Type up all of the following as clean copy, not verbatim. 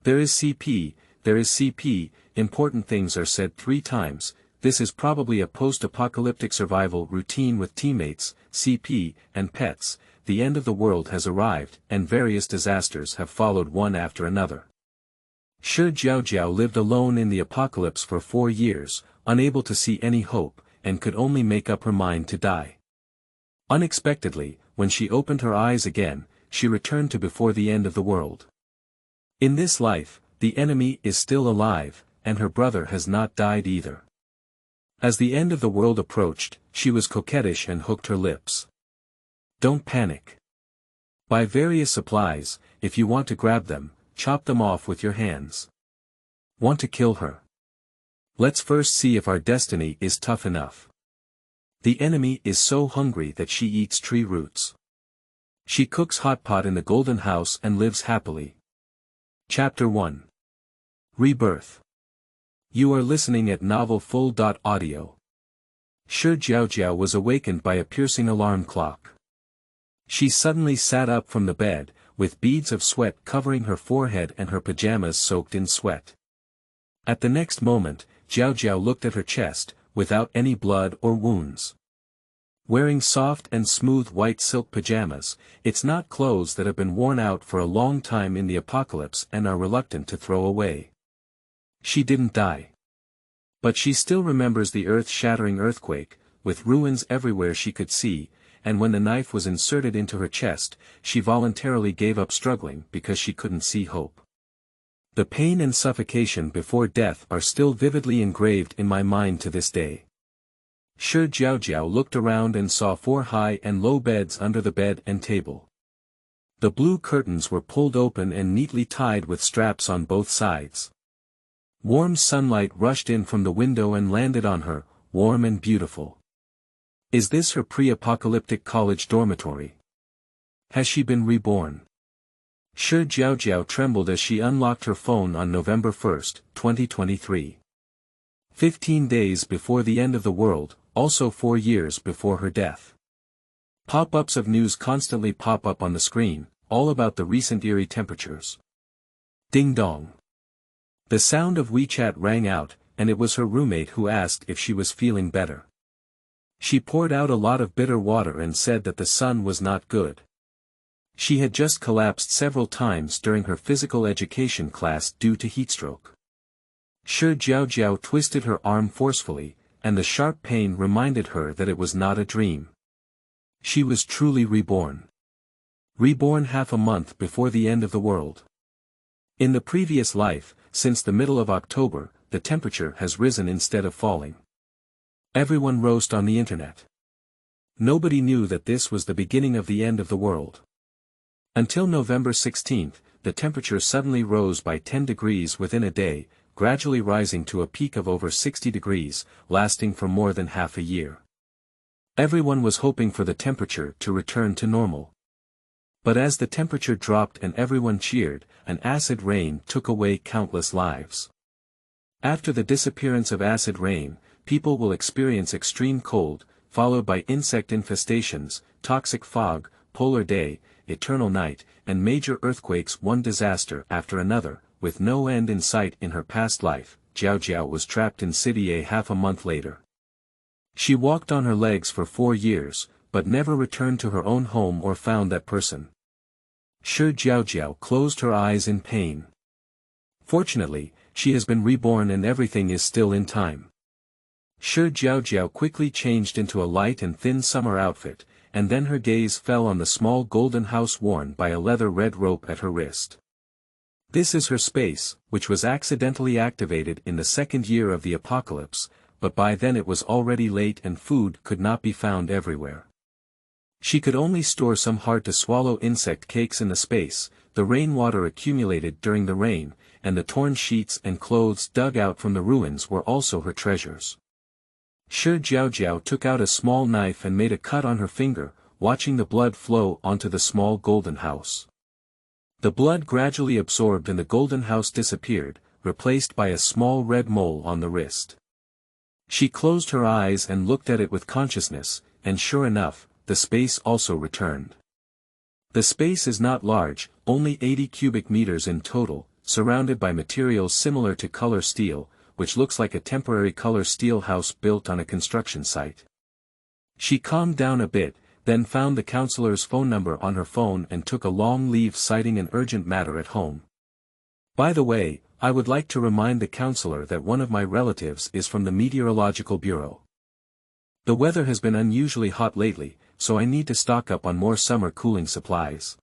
There is CP, there is CP, important things are said 3 times, this is probably a post-apocalyptic survival routine with teammates, CP, and pets, the end of the world has arrived and various disasters have followed one after another. Jiaojiao lived alone in the apocalypse for 4 years, unable to see any hope, and could only make up her mind to die. Unexpectedly, when she opened her eyes again, she returned to before the end of the world. In this life, the enemy is still alive, and her brother has not died either. As the end of the world approached, she was coquettish and hooked her lips. Don't panic. Buy various supplies, if you want to grab them, chop them off with your hands. Want to kill her? Let's first see if our destiny is tough enough. The enemy is so hungry that she eats tree roots. She cooks hotpot in the golden house and lives happily. Chapter 1. Rebirth. You are listening at novel.Audio. Jiaojiao was awakened by a piercing alarm clock. She suddenly sat up from the bed, with beads of sweat covering her forehead and her pajamas soaked in sweat. At the next moment, Jiaojiao looked at her chest, without any blood or wounds. Wearing soft and smooth white silk pajamas, it's not clothes that have been worn out for a long time in the apocalypse and are reluctant to throw away. She didn't die. But she still remembers the earth-shattering earthquake, with ruins everywhere she could see, and when the knife was inserted into her chest, she voluntarily gave up struggling because she couldn't see hope. The pain and suffocation before death are still vividly engraved in my mind to this day. Jiaojiao looked around and saw 4 high and low beds under the bed and table. The blue curtains were pulled open and neatly tied with straps on both sides. Warm sunlight rushed in from the window and landed on her, warm and beautiful. Is this her pre-apocalyptic college dormitory? Has she been reborn? Jiaojiao trembled as she unlocked her phone on November 1, 2023. 15 days before the end of the world, also 4 years before her death. Pop-ups of news constantly pop up on the screen, all about the recent eerie temperatures. Ding dong. The sound of WeChat rang out, and it was her roommate who asked if she was feeling better. She poured out a lot of bitter water and said that the sun was not good. She had just collapsed several times during her physical education class due to heatstroke. Jiaojiao twisted her arm forcefully, and the sharp pain reminded her that it was not a dream. She was truly reborn. Reborn half a month before the end of the world. In the previous life, since the middle of October, the temperature has risen instead of falling. Everyone roast on the internet. Nobody knew that this was the beginning of the end of the world. Until November 16, the temperature suddenly rose by 10 degrees within a day, gradually rising to a peak of over 60 degrees, lasting for more than half a year. Everyone was hoping for the temperature to return to normal. But as the temperature dropped and everyone cheered, an acid rain took away countless lives. After the disappearance of acid rain, people will experience extreme cold, followed by insect infestations, toxic fog, polar day, eternal night, and major earthquakes. One disaster after another, with no end in sight. In her past life, Jiaojiao was trapped in City A half a month later. She walked on her legs for 4 years, but never returned to her own home or found that person. Jiaojiao closed her eyes in pain. Fortunately, she has been reborn and everything is still in time. Jiaojiao quickly changed into a light and thin summer outfit, and then her gaze fell on the small golden house worn by a leather red rope at her wrist. This is her space, which was accidentally activated in the 2nd year of the apocalypse, but by then it was already late and food could not be found everywhere. She could only store some hard-to-swallow insect cakes in the space. The rainwater accumulated during the rain, and the torn sheets and clothes dug out from the ruins were also her treasures. Jiaojiao took out a small knife and made a cut on her finger, watching the blood flow onto the small golden house. The blood gradually absorbed and the golden house disappeared, replaced by a small red mole on the wrist. She closed her eyes and looked at it with consciousness, and sure enough, the space also returned. The space is not large, only 80 cubic meters in total, surrounded by materials similar to color steel, which looks like a temporary color steel house built on a construction site. She calmed down a bit, then found the counselor's phone number on her phone and took a long leave citing an urgent matter at home. By the way, I would like to remind the counselor that one of my relatives is from the Meteorological Bureau. The weather has been unusually hot lately, so I need to stock up on more summer cooling supplies.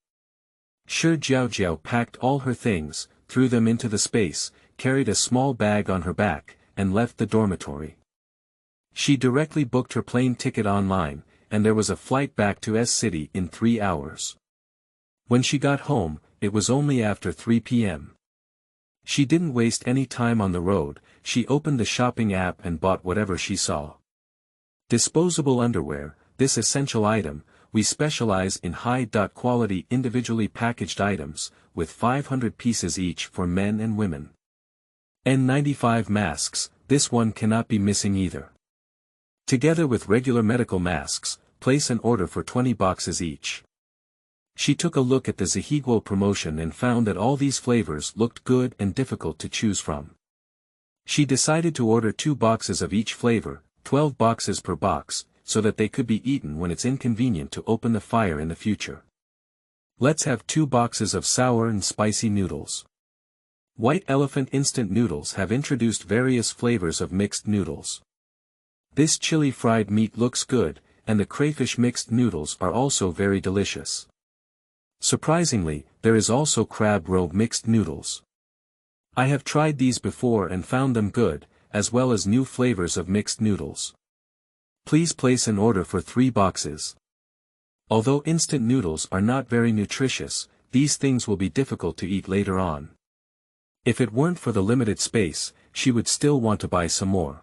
Jiaojiao packed all her things, threw them into the space, carried a small bag on her back, and left the dormitory. She directly booked her plane ticket online, and there was a flight back to S City in 3 hours. When she got home, it was only after 3 p.m. She didn't waste any time on the road, she opened the shopping app and bought whatever she saw. Disposable underwear, this essential item, we specialize in high-quality individually packaged items, with 500 pieces each for men and women. N95 masks, this one cannot be missing either. Together with regular medical masks, place an order for 20 boxes each. She took a look at the Zihiguo promotion and found that all these flavors looked good and difficult to choose from. She decided to order 2 boxes of each flavor, 12 boxes per box, so that they could be eaten when it's inconvenient to open the fire in the future. Let's have 2 boxes of sour and spicy noodles. White Elephant instant noodles have introduced various flavors of mixed noodles. This chili fried meat looks good, and the crayfish mixed noodles are also very delicious. Surprisingly, there is also crab roe mixed noodles. I have tried these before and found them good, as well as new flavors of mixed noodles. Please place an order for 3 boxes. Although instant noodles are not very nutritious, these things will be difficult to eat later on. If it weren't for the limited space, she would still want to buy some more.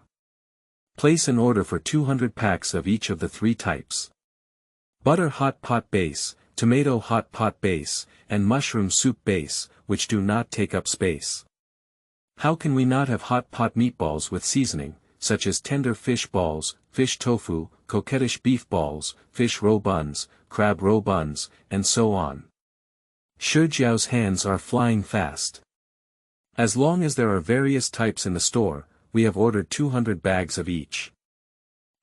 Place an order for 200 packs of each of the 3 types. Butter hot pot base, tomato hot pot base, and mushroom soup base, which do not take up space. How can we not have hot pot meatballs with seasoning, such as tender fish balls, fish tofu, coquettish beef balls, fish roe buns, crab roe buns, and so on? Jiaojiao's hands are flying fast. As long as there are various types in the store, we have ordered 200 bags of each.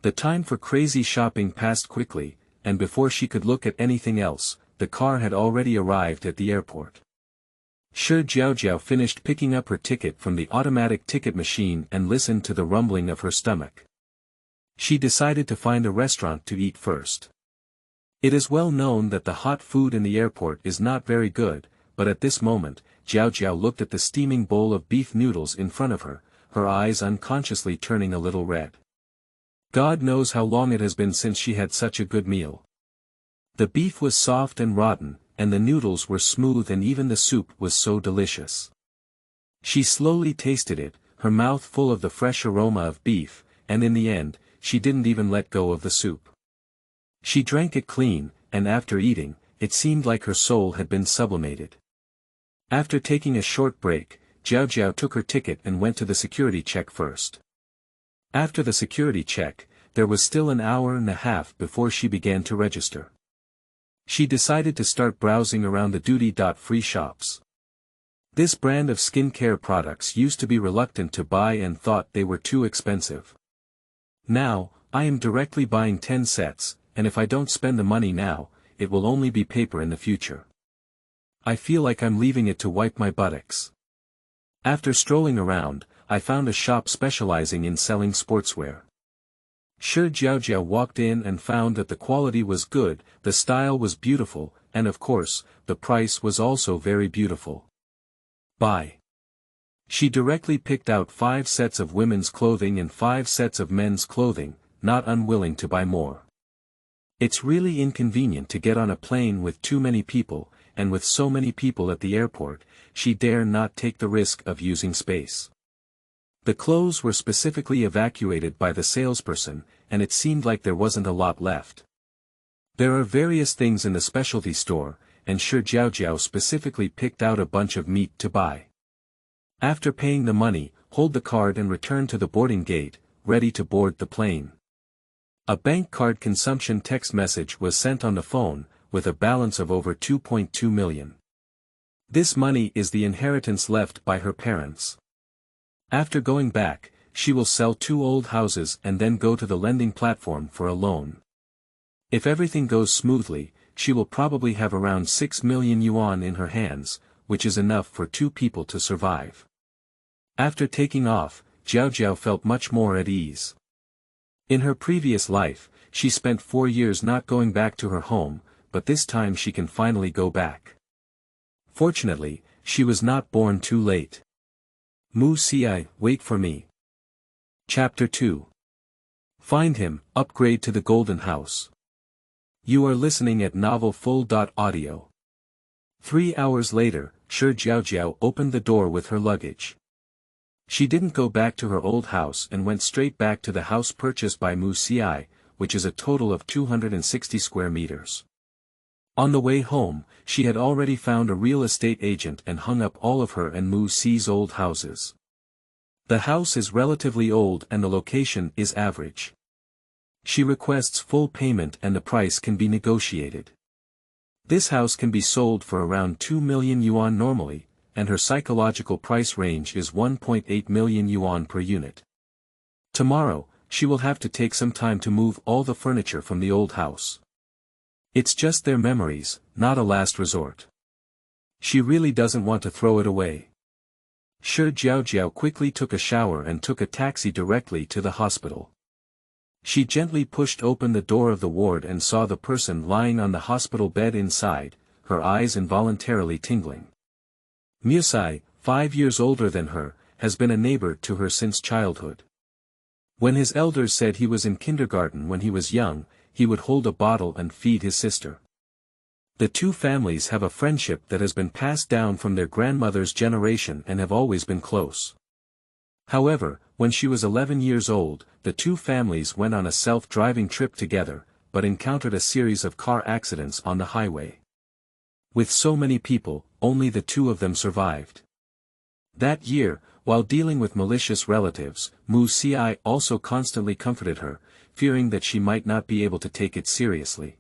The time for crazy shopping passed quickly, and before she could look at anything else, the car had already arrived at the airport. Jiaojiao finished picking up her ticket from the automatic ticket machine and listened to the rumbling of her stomach. She decided to find a restaurant to eat first. It is well known that the hot food in the airport is not very good, but at this moment, Jiaojiao looked at the steaming bowl of beef noodles in front of her, her eyes unconsciously turning a little red. God knows how long it has been since she had such a good meal. The beef was soft and rotten, and the noodles were smooth, and even the soup was so delicious. She slowly tasted it, her mouth full of the fresh aroma of beef, and in the end, she didn't even let go of the soup. She drank it clean, and after eating, it seemed like her soul had been sublimated. After taking a short break, Jiaojiao took her ticket and went to the security check first. After the security check, there was still an hour and a half before she began to register. She decided to start browsing around the duty-free shops. This brand of skincare products used to be reluctant to buy and thought they were too expensive. Now, I am directly buying 10 sets, and if I don't spend the money now, it will only be paper in the future. I feel like I'm leaving it to wipe my buttocks. After strolling around, I found a shop specializing in selling sportswear. Jiaojiao walked in and found that the quality was good, the style was beautiful, and of course, the price was also very beautiful. Buy. She directly picked out 5 sets of women's clothing and 5 sets of men's clothing, not unwilling to buy more. It's really inconvenient to get on a plane with too many people, and with so many people at the airport, she dare not take the risk of using space. The clothes were specifically evacuated by the salesperson, and it seemed like there wasn't a lot left. There are various things in the specialty store, and Jiaojiao specifically picked out a bunch of meat to buy. After paying the money, hold the card and return to the boarding gate, ready to board the plane. A bank card consumption text message was sent on the phone, with a balance of over 2.2 million. This money is the inheritance left by her parents. After going back, she will sell 2 old houses and then go to the lending platform for a loan. If everything goes smoothly, she will probably have around 6 million yuan in her hands, which is enough for 2 people to survive. After taking off, Jiaojiao felt much more at ease. In her previous life, she spent 4 years not going back to her home, but this time she can finally go back. Fortunately, she was not born too late. Mu-Si, wait for me. Chapter 2. Find him, upgrade to the Golden House. You are listening at novel full.audio. 3 hours later, Jiaojiao opened the door with her luggage. She didn't go back to her old house and went straight back to the house purchased by Mu-Si, which is a total of 260 square meters. On the way home, she had already found a real estate agent and hung up all of her and Mu-Si's old houses. The house is relatively old and the location is average. She requests full payment and the price can be negotiated. This house can be sold for around 2 million yuan normally, and her psychological price range is 1.8 million yuan per unit. Tomorrow, she will have to take some time to move all the furniture from the old house. It's just their memories, not a last resort. She really doesn't want to throw it away. Jiaojiao quickly took a shower and took a taxi directly to the hospital. She gently pushed open the door of the ward and saw the person lying on the hospital bed inside, her eyes involuntarily tingling. Mu-Si, 5 years older than her, has been a neighbor to her since childhood. When his elders said he was in kindergarten when he was young, he would hold a bottle and feed his sister. The 2 families have a friendship that has been passed down from their grandmother's generation and have always been close. However, when she was 11 years old, the 2 families went on a self-driving trip together, but encountered a series of car accidents on the highway. With so many people, only the 2 of them survived. That year, while dealing with malicious relatives, Mu-Si also constantly comforted her, fearing that she might not be able to take it seriously.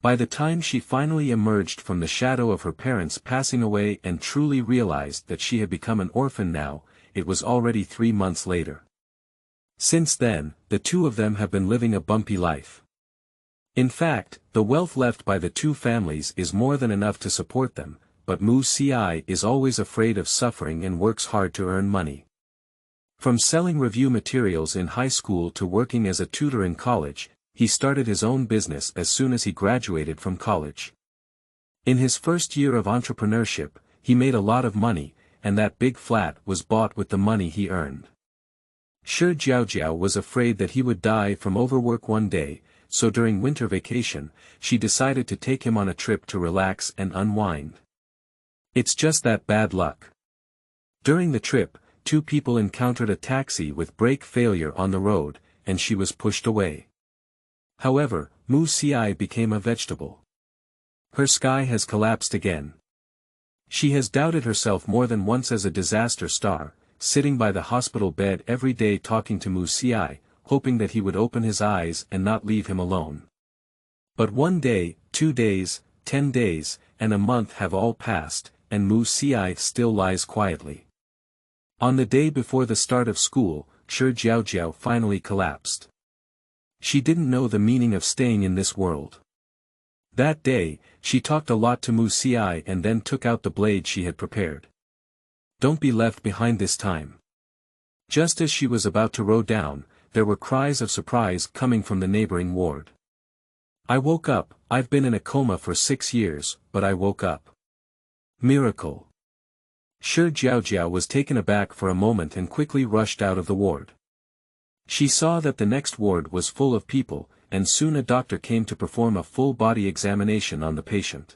By the time she finally emerged from the shadow of her parents passing away and truly realized that she had become an orphan now, it was already 3 months later. Since then, the 2 of them have been living a bumpy life. In fact, the wealth left by the 2 families is more than enough to support them, but Mu-Si is always afraid of suffering and works hard to earn money. From selling review materials in high school to working as a tutor in college, he started his own business as soon as he graduated from college. In his first year of entrepreneurship, he made a lot of money, and that big flat was bought with the money he earned. Jiaojiao was afraid that he would die from overwork one day, so during winter vacation, she decided to take him on a trip to relax and unwind. It's just that bad luck. During the trip, 2 people encountered a taxi with brake failure on the road, and she was pushed away. However, Mu-Si became a vegetable. Her sky has collapsed again. She has doubted herself more than once as a disaster star, sitting by the hospital bed every day talking to Mu-Si, hoping that he would open his eyes and not leave him alone. But 1 day, 2 days, 10 days, and a month have all passed, and Mu-Si still lies quietly. On the day before the start of school, Jiaojiao finally collapsed. She didn't know the meaning of staying in this world. That day, she talked a lot to Mu-Si and then took out the blade she had prepared. Don't be left behind this time. Just as she was about to row down, there were cries of surprise coming from the neighboring ward. I woke up, I've been in a coma for 6 years, but I woke up. Miracle. Jiaojiao was taken aback for a moment and quickly rushed out of the ward. She saw that the next ward was full of people, and soon a doctor came to perform a full-body examination on the patient.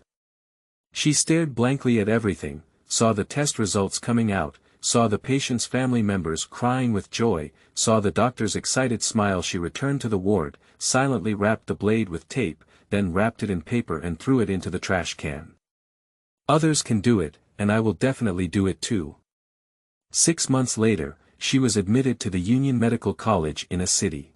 She stared blankly at everything, saw the test results coming out, saw the patient's family members crying with joy, saw the doctor's excited smile. She returned to the ward, silently wrapped the blade with tape, then wrapped it in paper and threw it into the trash can. Others can do it, and I will definitely do it too. 6 months later, she was admitted to the Union Medical College in a city.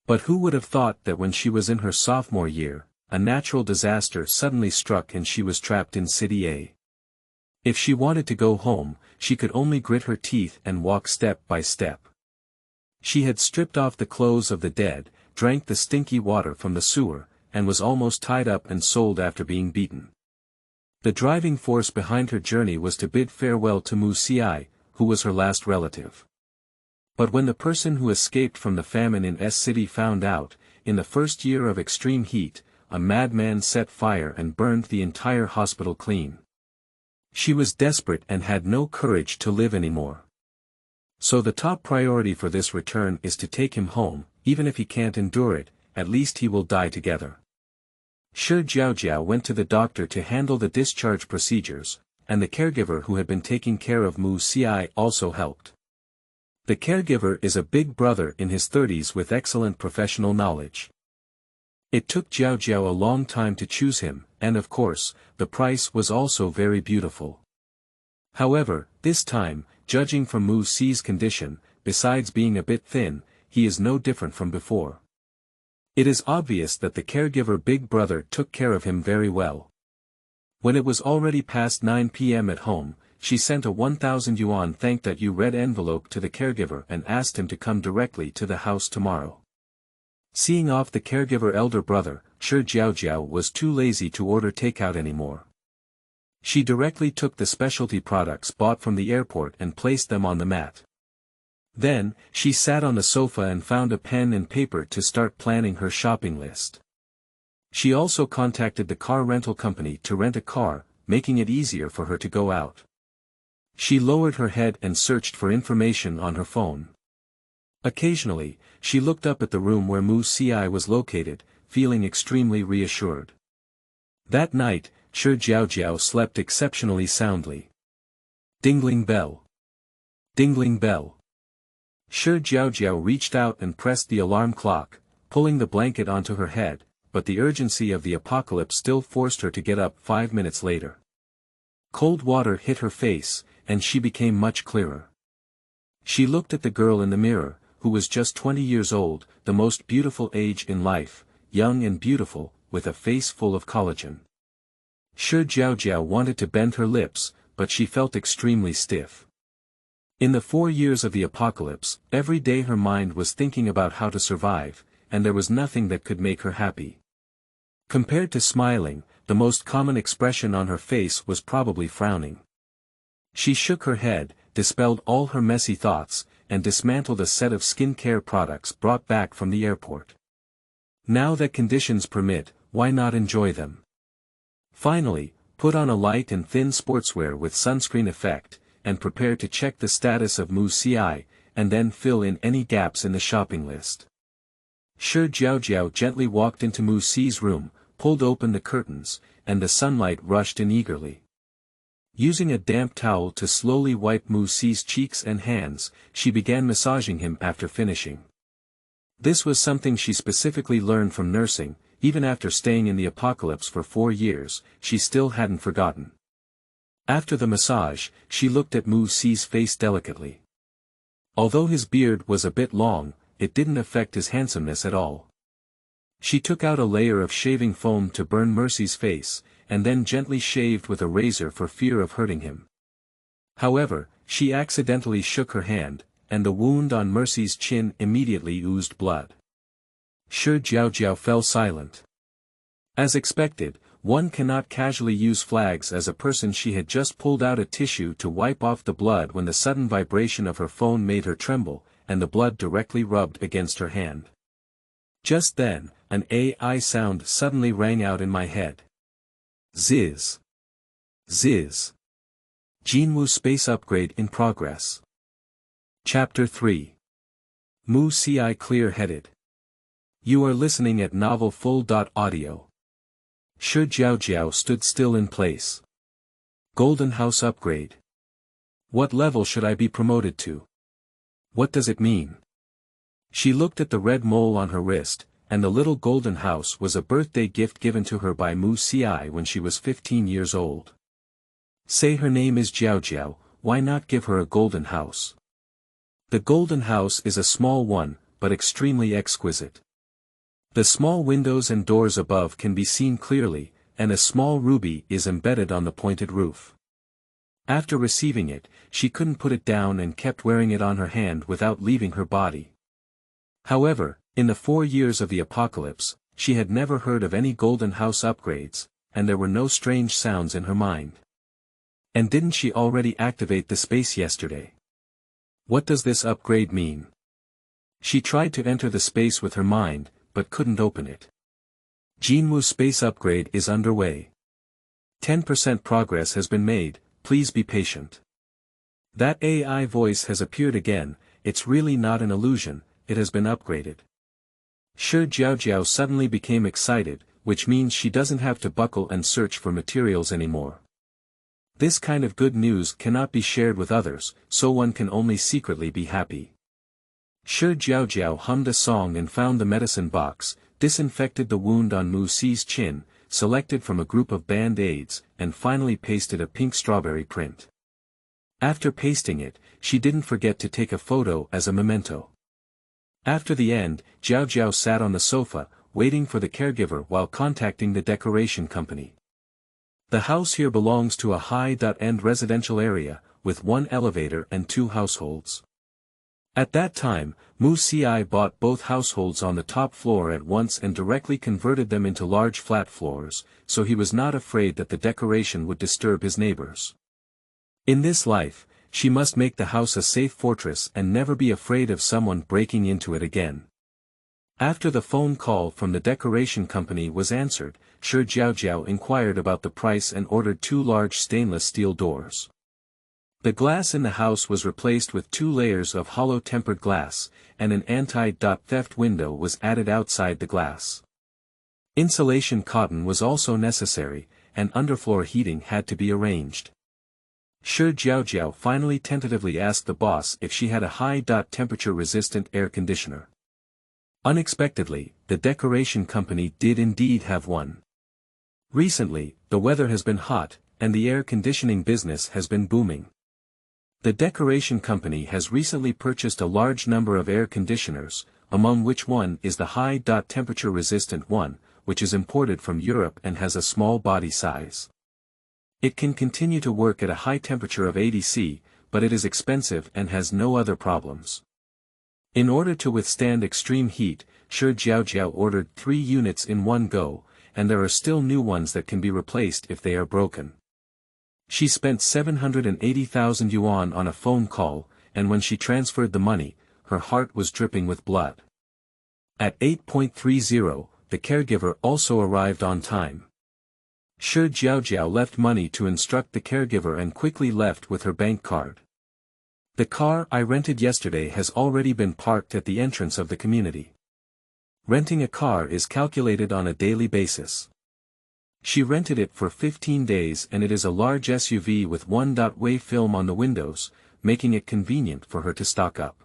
But who would have thought that when she was in her sophomore year, a natural disaster suddenly struck and she was trapped in City A. If she wanted to go home, she could only grit her teeth and walk step by step. She had stripped off the clothes of the dead, drank the stinky water from the sewer, and was almost tied up and sold after being beaten. The driving force behind her journey was to bid farewell to Mu-Si, who was her last relative. But when the person who escaped from the famine in S City found out, in the first year of extreme heat, a madman set fire and burned the entire hospital clean. She was desperate and had no courage to live anymore. So the top priority for this return is to take him home, even if he can't endure it, at least he will die together. Jiaojiao went to the doctor to handle the discharge procedures, and the caregiver who had been taking care of Mu-Si also helped. The caregiver is a big brother in his 30s with excellent professional knowledge. It took Jiaojiao a long time to choose him, and of course, the price was also very beautiful. However, this time, judging from Mu-Si's condition, besides being a bit thin, he is no different from before. It is obvious that the caregiver big brother took care of him very well. When it was already past 9 p.m. at home, she sent a 1,000 yuan thank-you red envelope to the caregiver and asked him to come directly to the house tomorrow. Seeing off the caregiver elder brother, Jiaojiao was too lazy to order takeout anymore. She directly took the specialty products bought from the airport and placed them on the mat. Then, she sat on the sofa and found a pen and paper to start planning her shopping list. She also contacted the car rental company to rent a car, making it easier for her to go out. She lowered her head and searched for information on her phone. Occasionally, she looked up at the room where Mu-Si was located, feeling extremely reassured. That night, Jiaojiao slept exceptionally soundly. Dingling bell. Dingling bell. Jiaojiao reached out and pressed the alarm clock, pulling the blanket onto her head, but the urgency of the apocalypse still forced her to get up 5 minutes later. Cold water hit her face, and she became much clearer. She looked at the girl in the mirror, who was just 20 years old, the most beautiful age in life, young and beautiful, with a face full of collagen. Jiaojiao wanted to bend her lips, but she felt extremely stiff. In the 4 years of the apocalypse, every day her mind was thinking about how to survive, and there was nothing that could make her happy. Compared to smiling, the most common expression on her face was probably frowning. She shook her head, dispelled all her messy thoughts, and dismantled a set of skincare products brought back from the airport. Now that conditions permit, why not enjoy them? Finally, put on a light and thin sportswear with sunscreen effect, and prepare to check the status of Mu-Si, and then fill in any gaps in the shopping list. Jiaojiao gently walked into Mu-Si's room, pulled open the curtains, and the sunlight rushed in eagerly. Using a damp towel to slowly wipe Mu-Si's cheeks and hands, she began massaging him after finishing. This was something she specifically learned from nursing. Even after staying in the apocalypse for 4 years, she still hadn't forgotten. After the massage, she looked at Mu-Si's face delicately. Although his beard was a bit long, it didn't affect his handsomeness at all. She took out a layer of shaving foam to burn Mercy's face, and then gently shaved with a razor for fear of hurting him. However, she accidentally shook her hand, and the wound on Mercy's chin immediately oozed blood. Jiaojiao fell silent. As expected, one cannot casually use flags as a person. She had just pulled out a tissue to wipe off the blood when the sudden vibration of her phone made her tremble, and the blood directly rubbed against her hand. Just then, an AI sound suddenly rang out in my head. Ziz. Ziz. Jinwu space upgrade in progress. Chapter 3. Mu-Si clear-headed. You are listening at novel full.audio. Jiaojiao stood still in place. Golden House upgrade. What level should I be promoted to? What does it mean? She looked at the red mole on her wrist, and the little golden house was a birthday gift given to her by Mu-Si when she was 15 years old. Say her name is Jiaojiao, why not give her a golden house? The golden house is a small one, but extremely exquisite. The small windows and doors above can be seen clearly, and a small ruby is embedded on the pointed roof. After receiving it, she couldn't put it down and kept wearing it on her hand without leaving her body. However, in the 4 years of the apocalypse, she had never heard of any golden house upgrades, and there were no strange sounds in her mind. And didn't she already activate the space yesterday? What does this upgrade mean? She tried to enter the space with her mind, but couldn't open it. Jinwu's space upgrade is underway. 10% progress has been made, please be patient. That AI voice has appeared again, it's really not an illusion, it has been upgraded. Jiaojiao suddenly became excited, which means she doesn't have to buckle and search for materials anymore. This kind of good news cannot be shared with others, so one can only secretly be happy. Jiaojiao hummed a song and found the medicine box, disinfected the wound on Mu Si's chin, selected from a group of band-aids, and finally pasted a pink strawberry print. After pasting it, she didn't forget to take a photo as a memento. After the end, Jiaojiao sat on the sofa, waiting for the caregiver while contacting the decoration company. The house here belongs to a high-end residential area, with 1 elevator and 2 households. At that time, Mu Si bought both households on the top floor at once and directly converted them into large flat floors, so he was not afraid that the decoration would disturb his neighbors. In this life, she must make the house a safe fortress and never be afraid of someone breaking into it again. After the phone call from the decoration company was answered, Jiaojiao inquired about the price and ordered 2 large stainless steel doors. The glass in the house was replaced with 2 layers of hollow tempered glass, and an anti-theft window was added outside the glass. Insulation cotton was also necessary, and underfloor heating had to be arranged. Jiaojiao finally tentatively asked the boss if she had a high-temperature-resistant air conditioner. Unexpectedly, the decoration company did indeed have one. Recently, the weather has been hot, and the air conditioning business has been booming. The decoration company has recently purchased a large number of air conditioners, among which one is the high-temperature-resistant one, which is imported from Europe and has a small body size. It can continue to work at a high temperature of 80 C, but it is expensive and has no other problems. In order to withstand extreme heat, Jiaojiao ordered 3 units in one go, and there are still new ones that can be replaced if they are broken. She spent 780,000 yuan on a phone call, and when she transferred the money, her heart was dripping with blood. At 8:30, the caregiver also arrived on time. Jiaojiao left money to instruct the caregiver and quickly left with her bank card. The car I rented yesterday has already been parked at the entrance of the community. Renting a car is calculated on a daily basis. She rented it for 15 days and it is a large SUV with 1.Way film on the windows, making it convenient for her to stock up.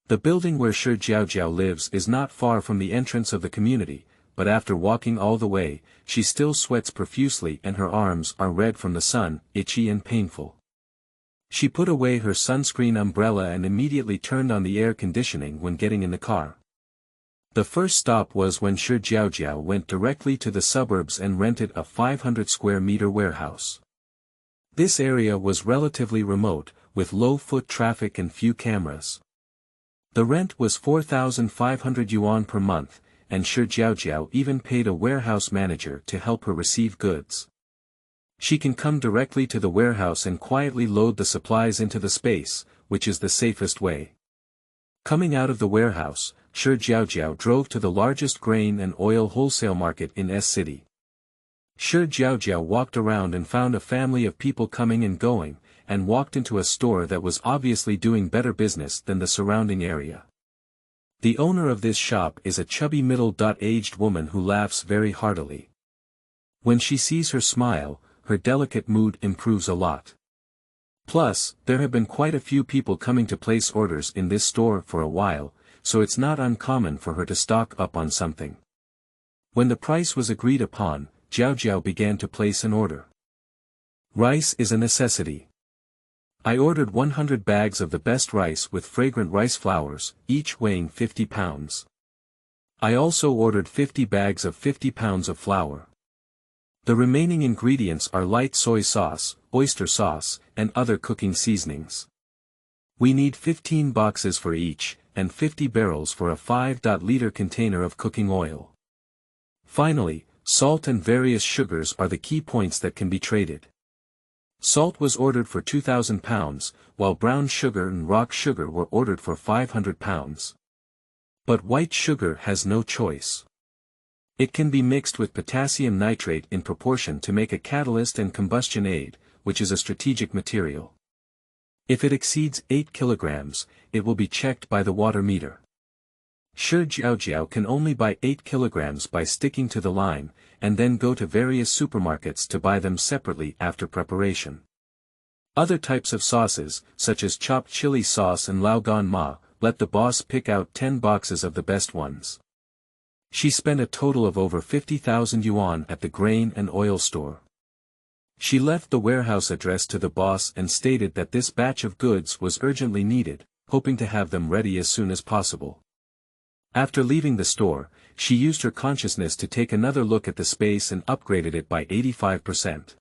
The building where Jiaojiao lives is not far from the entrance of the community, but after walking all the way, she still sweats profusely and her arms are red from the sun, itchy and painful. She put away her sunscreen umbrella and immediately turned on the air conditioning when getting in the car. The first stop was when Jiaojiao went directly to the suburbs and rented a 500 square meter warehouse. This area was relatively remote, with low foot traffic and few cameras. The rent was 4,500 yuan per month, and Jiaojiao even paid a warehouse manager to help her receive goods. She can come directly to the warehouse and quietly load the supplies into the space, which is the safest way. Coming out of the warehouse, Jiaojiao drove to the largest grain and oil wholesale market in S City. Jiaojiao walked around and found a family of people coming and going, and walked into a store that was obviously doing better business than the surrounding area. The owner of this shop is a chubby middle-aged woman who laughs very heartily. When she sees her smile, her delicate mood improves a lot. Plus, there have been quite a few people coming to place orders in this store for a while, so it's not uncommon for her to stock up on something. When the price was agreed upon, Jiaojiao began to place an order. Rice is a necessity. I ordered 100 bags of the best rice with fragrant rice flours, each weighing 50 pounds. I also ordered 50 bags of 50 pounds of flour. The remaining ingredients are light soy sauce, oyster sauce, and other cooking seasonings. We need 15 boxes for each, and 50 barrels for a 5-liter container of cooking oil. Finally, salt and various sugars are the key points that can be traded. Salt was ordered for 2,000 pounds, while brown sugar and rock sugar were ordered for 500 pounds. But white sugar has no choice. It can be mixed with potassium nitrate in proportion to make a catalyst and combustion aid, which is a strategic material. If it exceeds 8 kilograms, it will be checked by the water meter. Jiaojiao can only buy 8 kilograms by sticking to the line, and then go to various supermarkets to buy them separately after preparation. Other types of sauces, such as chopped chili sauce and lao gan ma, let the boss pick out 10 boxes of the best ones. She spent a total of over 50,000 yuan at the grain and oil store. She left the warehouse address to the boss and stated that this batch of goods was urgently needed, hoping to have them ready as soon as possible. After leaving the store, she used her consciousness to take another look at the space and upgraded it by 85%.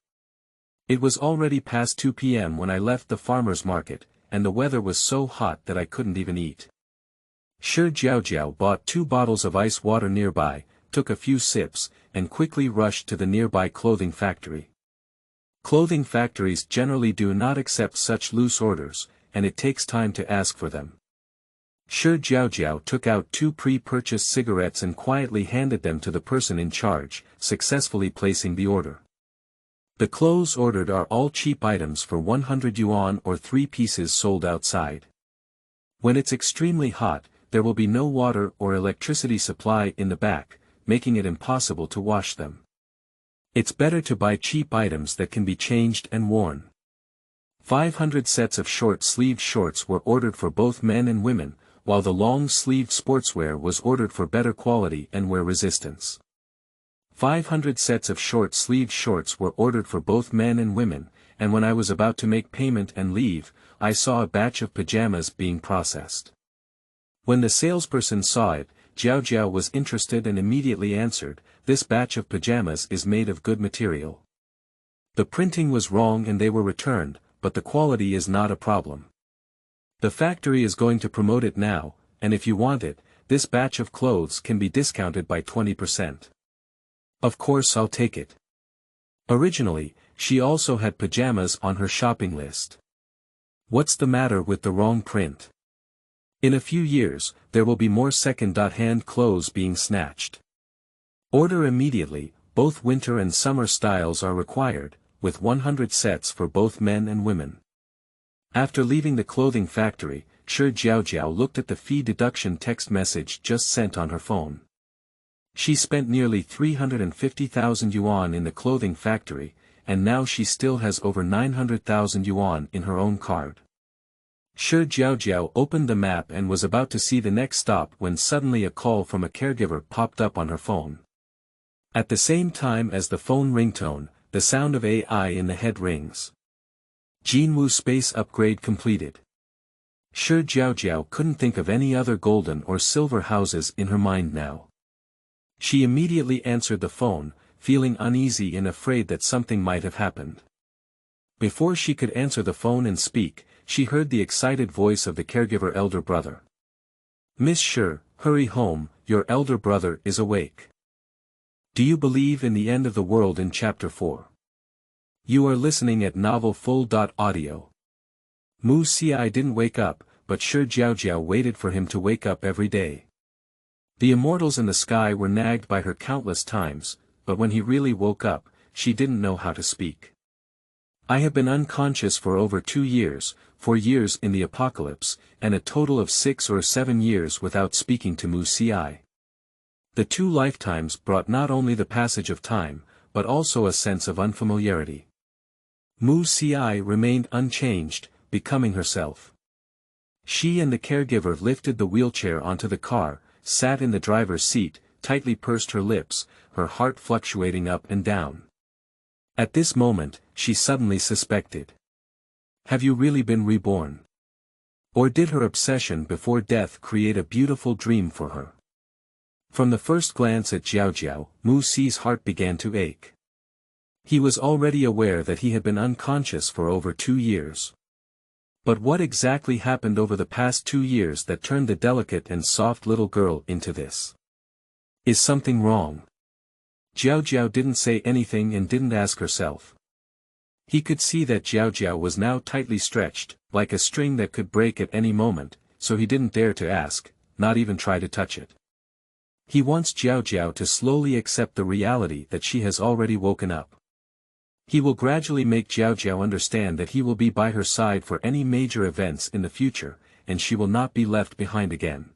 It was already past 2 p.m. when I left the farmer's market, and the weather was so hot that I couldn't even eat. Jiaojiao bought 2 bottles of ice water nearby, took a few sips, and quickly rushed to the nearby clothing factory. Clothing factories generally do not accept such loose orders, and it takes time to ask for them. Jiaojiao took out 2 pre-purchased cigarettes and quietly handed them to the person in charge, successfully placing the order. The clothes ordered are all cheap items for 100 yuan or 3 pieces sold outside. When it's extremely hot, there will be no water or electricity supply in the back, making it impossible to wash them. It's better to buy cheap items that can be changed and worn. 500 sets of short-sleeved shorts were ordered for both men and women, while the long-sleeved sportswear was ordered for better quality and wear resistance. 500 sets of short-sleeved shorts were ordered for both men and women, and when I was about to make payment and leave, I saw a batch of pajamas being processed. When the salesperson saw it, Jiaojiao was interested and immediately answered, "This batch of pajamas is made of good material. The printing was wrong and they were returned, but the quality is not a problem. The factory is going to promote it now, and if you want it, this batch of clothes can be discounted by 20%. Of course I'll take it." Originally, she also had pajamas on her shopping list. What's the matter with the wrong print? In a few years, there will be more second-hand clothes being snatched. Order immediately, both winter and summer styles are required, with 100 sets for both men and women. After leaving the clothing factory, Jiaojiao looked at the fee deduction text message just sent on her phone. She spent nearly 350,000 yuan in the clothing factory, and now she still has over 900,000 yuan in her own card. Jiaojiao opened the map and was about to see the next stop when suddenly a call from a caregiver popped up on her phone. At the same time as the phone ringtone, the sound of AI in the head rings. Jinwu space upgrade completed. Jiaojiao couldn't think of any other golden or silver houses in her mind now. She immediately answered the phone, feeling uneasy and afraid that something might have happened. Before she could answer the phone and speak, she heard the excited voice of the caregiver elder brother. "Miss Shi, hurry home, your elder brother is awake. Do you believe in the end of the world in Chapter 4? You are listening at novel full.audio. Mu Xi didn't wake up, but Jiaojiao waited for him to wake up every day. The immortals in the sky were nagged by her countless times, but when he really woke up, she didn't know how to speak. I have been unconscious for over 2 years, 4 years in the apocalypse, and a total of 6 or 7 years without speaking to Mu Xi. The 2 lifetimes brought not only the passage of time, but also a sense of unfamiliarity. Mu Xi remained unchanged, becoming herself. She and the caregiver lifted the wheelchair onto the car, sat in the driver's seat, tightly pursed her lips, her heart fluctuating up and down. At this moment, she suddenly suspected. Have you really been reborn? Or did her obsession before death create a beautiful dream for her? From the first glance at Jiaojiao, Mu Xi's heart began to ache. He was already aware that he had been unconscious for over 2 years. But what exactly happened over the past 2 years that turned the delicate and soft little girl into this? Is something wrong? Jiaojiao didn't say anything and didn't ask herself. He could see that Jiaojiao was now tightly stretched, like a string that could break at any moment, so he didn't dare to ask, not even try to touch it. He wants Jiaojiao to slowly accept the reality that she has already woken up. He will gradually make Jiaojiao understand that he will be by her side for any major events in the future, and she will not be left behind again.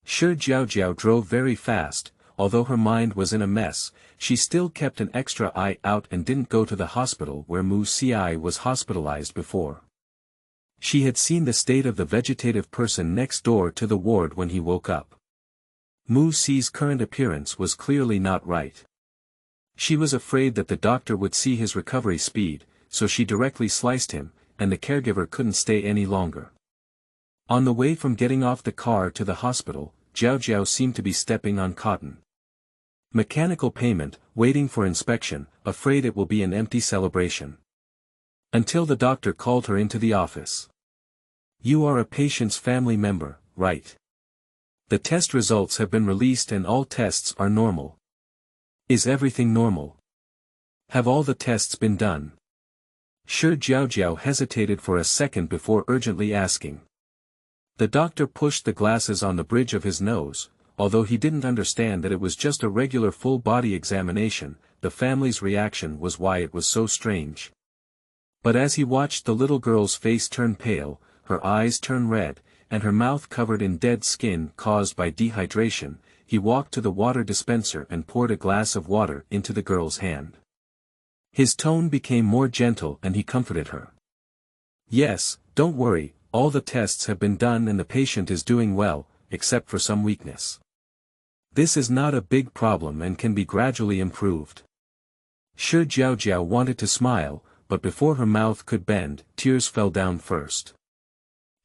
Sure, Jiaojiao drove very fast. Although her mind was in a mess, she still kept an extra eye out and didn't go to the hospital where Mu-Si was hospitalized before. She had seen the state of the vegetative person next door to the ward when he woke up. Mu-Si's current appearance was clearly not right. She was afraid that the doctor would see his recovery speed, so she directly sliced him, and the caregiver couldn't stay any longer. On the way from getting off the car to the hospital, Jiaojiao seemed to be stepping on cotton. Mechanical payment, waiting for inspection, afraid it will be an empty celebration. Until the doctor called her into the office. You are a patient's family member, right? The test results have been released and all tests are normal. Is everything normal? Have all the tests been done? Sure, Jiaojiao hesitated for a second before urgently asking. The doctor pushed the glasses on the bridge of his nose. Although he didn't understand that it was just a regular full-body examination, the family's reaction was why it was so strange. But as he watched the little girl's face turn pale, her eyes turn red, and her mouth covered in dead skin caused by dehydration, he walked to the water dispenser and poured a glass of water into the girl's hand. His tone became more gentle and he comforted her. Yes, don't worry, all the tests have been done and the patient is doing well, except for some weakness. This is not a big problem and can be gradually improved. Sure, Jiaojiao wanted to smile, but before her mouth could bend, tears fell down first.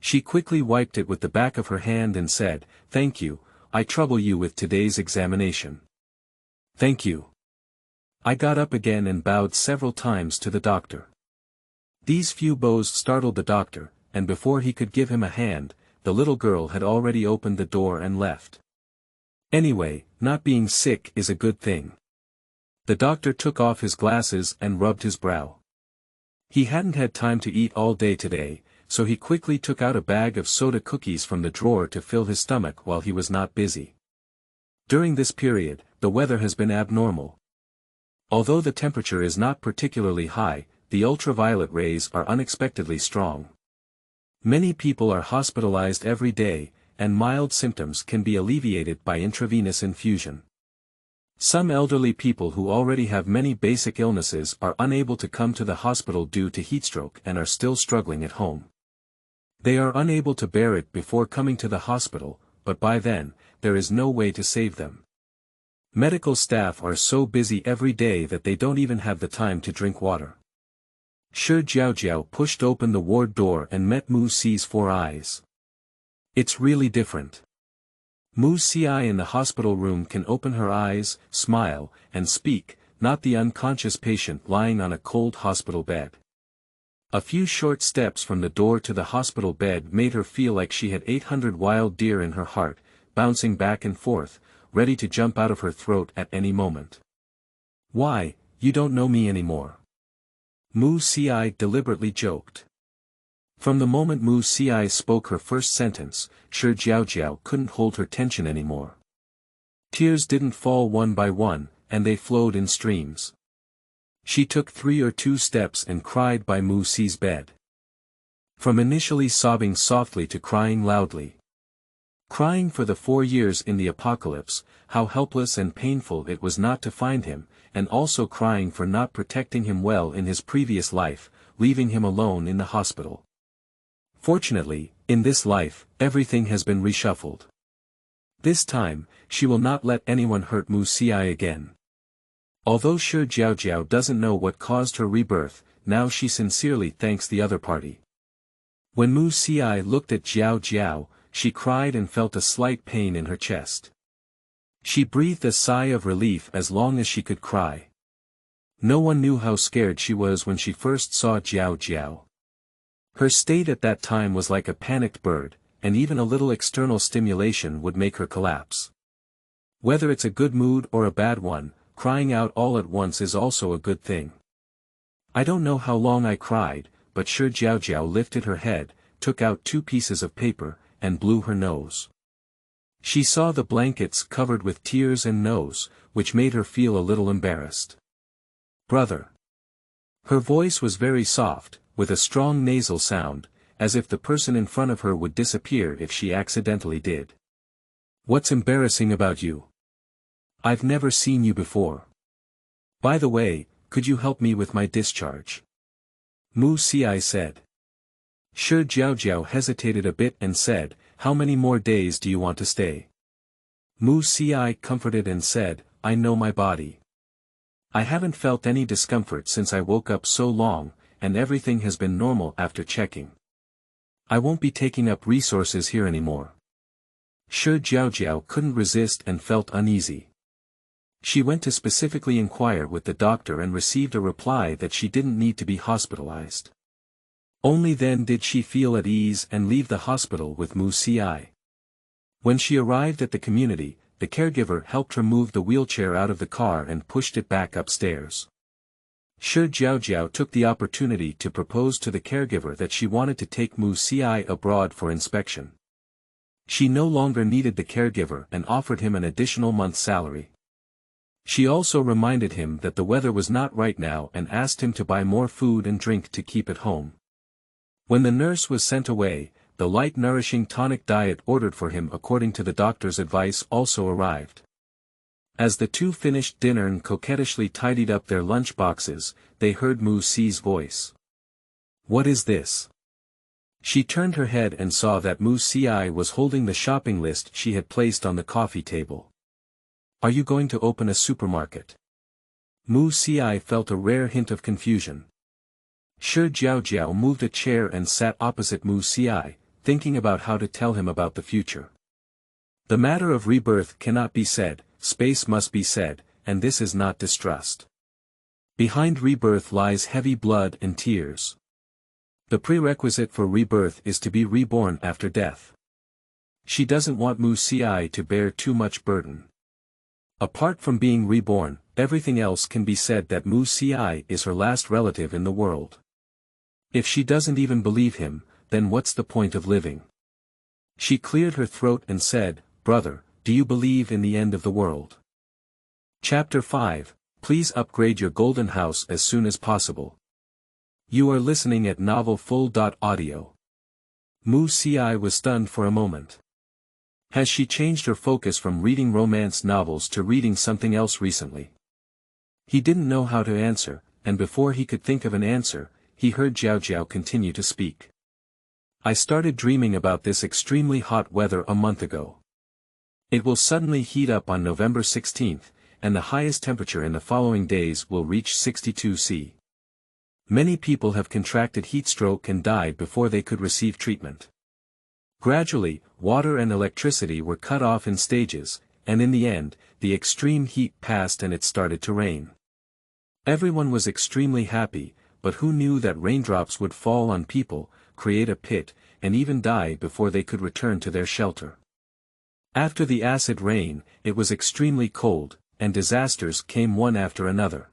She quickly wiped it with the back of her hand and said, "Thank you, I trouble you with today's examination." "Thank you." I got up again and bowed several times to the doctor. These few bows startled the doctor, and before he could give him a hand, the little girl had already opened the door and left. Anyway, not being sick is a good thing. The doctor took off his glasses and rubbed his brow. He hadn't had time to eat all day today, so he quickly took out a bag of soda cookies from the drawer to fill his stomach while he was not busy. During this period, the weather has been abnormal. Although the temperature is not particularly high, the ultraviolet rays are unexpectedly strong. Many people are hospitalized every day, and mild symptoms can be alleviated by intravenous infusion. Some elderly people who already have many basic illnesses are unable to come to the hospital due to heatstroke and are still struggling at home. They are unable to bear it before coming to the hospital, but by then, there is no way to save them. Medical staff are so busy every day that they don't even have the time to drink water. Sure, Jiaojiao pushed open the ward door and met Mu-Si's 4 eyes. It's really different. Mu-Si in the hospital room can open her eyes, smile, and speak, not the unconscious patient lying on a cold hospital bed. A few short steps from the door to the hospital bed made her feel like she had 800 wild deer in her heart, bouncing back and forth, ready to jump out of her throat at any moment. "Why, you don't know me anymore?" Mu-Si deliberately joked. From the moment Mu-Si spoke her first sentence, sure Jiaojiao couldn't hold her tension anymore. Tears didn't fall one by one, and they flowed in streams. She took 3 or 2 steps and cried by Mu-Si's bed. From initially sobbing softly to crying loudly. Crying for the 4 years in the apocalypse, how helpless and painful it was not to find him, and also crying for not protecting him well in his previous life, leaving him alone in the hospital. Fortunately, in this life, everything has been reshuffled. This time, she will not let anyone hurt Mu-Si again. Although sure Jiaojiao doesn't know what caused her rebirth, now she sincerely thanks the other party. When Mu-Si looked at Jiaojiao, she cried and felt a slight pain in her chest. She breathed a sigh of relief as long as she could cry. No one knew how scared she was when she first saw Jiaojiao. Her state at that time was like a panicked bird, and even a little external stimulation would make her collapse. Whether it's a good mood or a bad one, crying out all at once is also a good thing. I don't know how long I cried, but sure Jiaojiao lifted her head, took out 2 pieces of paper, and blew her nose. She saw the blankets covered with tears and nose, which made her feel a little embarrassed. Brother. Her voice was very soft, with a strong nasal sound, as if the person in front of her would disappear if she accidentally did. What's embarrassing about you? I've never seen you before. By the way, could you help me with my discharge? Mu-Si said. Sure Jiaojiao hesitated a bit and said, how many more days do you want to stay? Mu-Si comforted and said, I know my body. I haven't felt any discomfort since I woke up so long, and everything has been normal after checking. I won't be taking up resources here anymore. Sure Jiaojiao couldn't resist and felt uneasy. She went to specifically inquire with the doctor and received a reply that she didn't need to be hospitalized. Only then did she feel at ease and leave the hospital with Mu-Si. When she arrived at the community, the caregiver helped her move the wheelchair out of the car and pushed it back upstairs. Sure Jiaojiao took the opportunity to propose to the caregiver that she wanted to take Mu-Si abroad for inspection. She no longer needed the caregiver and offered him an additional month's salary. She also reminded him that the weather was not right now and asked him to buy more food and drink to keep at home. When the nurse was sent away, the light nourishing tonic diet ordered for him according to the doctor's advice also arrived. As the two finished dinner and coquettishly tidied up their lunch boxes, they heard Mu-Si's voice. What is this? She turned her head and saw that Mu-Si was holding the shopping list she had placed on the coffee table. Are you going to open a supermarket? Mu-Si felt a rare hint of confusion. Sure Jiaojiao moved a chair and sat opposite Mu-Si, thinking about how to tell him about the future. The matter of rebirth cannot be said, space must be said, and this is not distrust. Behind rebirth lies heavy blood and tears. The prerequisite for rebirth is to be reborn after death. She doesn't want Mu-Si to bear too much burden. Apart from being reborn, everything else can be said that Mu-Si is her last relative in the world. If she doesn't even believe him, then what's the point of living? She cleared her throat and said, Brother, do you believe in the end of the world? Chapter 5, Please upgrade your golden house as soon as possible. You are listening at Novel Full.Audio. Mu-Si was stunned for a moment. Has she changed her focus from reading romance novels to reading something else recently? He didn't know how to answer, and before he could think of an answer, he heard Jiaojiao continue to speak. I started dreaming about this extremely hot weather a month ago. It will suddenly heat up on November 16th, and the highest temperature in the following days will reach 62 C. Many people have contracted heatstroke and died before they could receive treatment. Gradually, water and electricity were cut off in stages, and in the end, the extreme heat passed and it started to rain. Everyone was extremely happy, but who knew that raindrops would fall on people, create a pit, and even die before they could return to their shelter. After the acid rain, it was extremely cold, and disasters came one after another.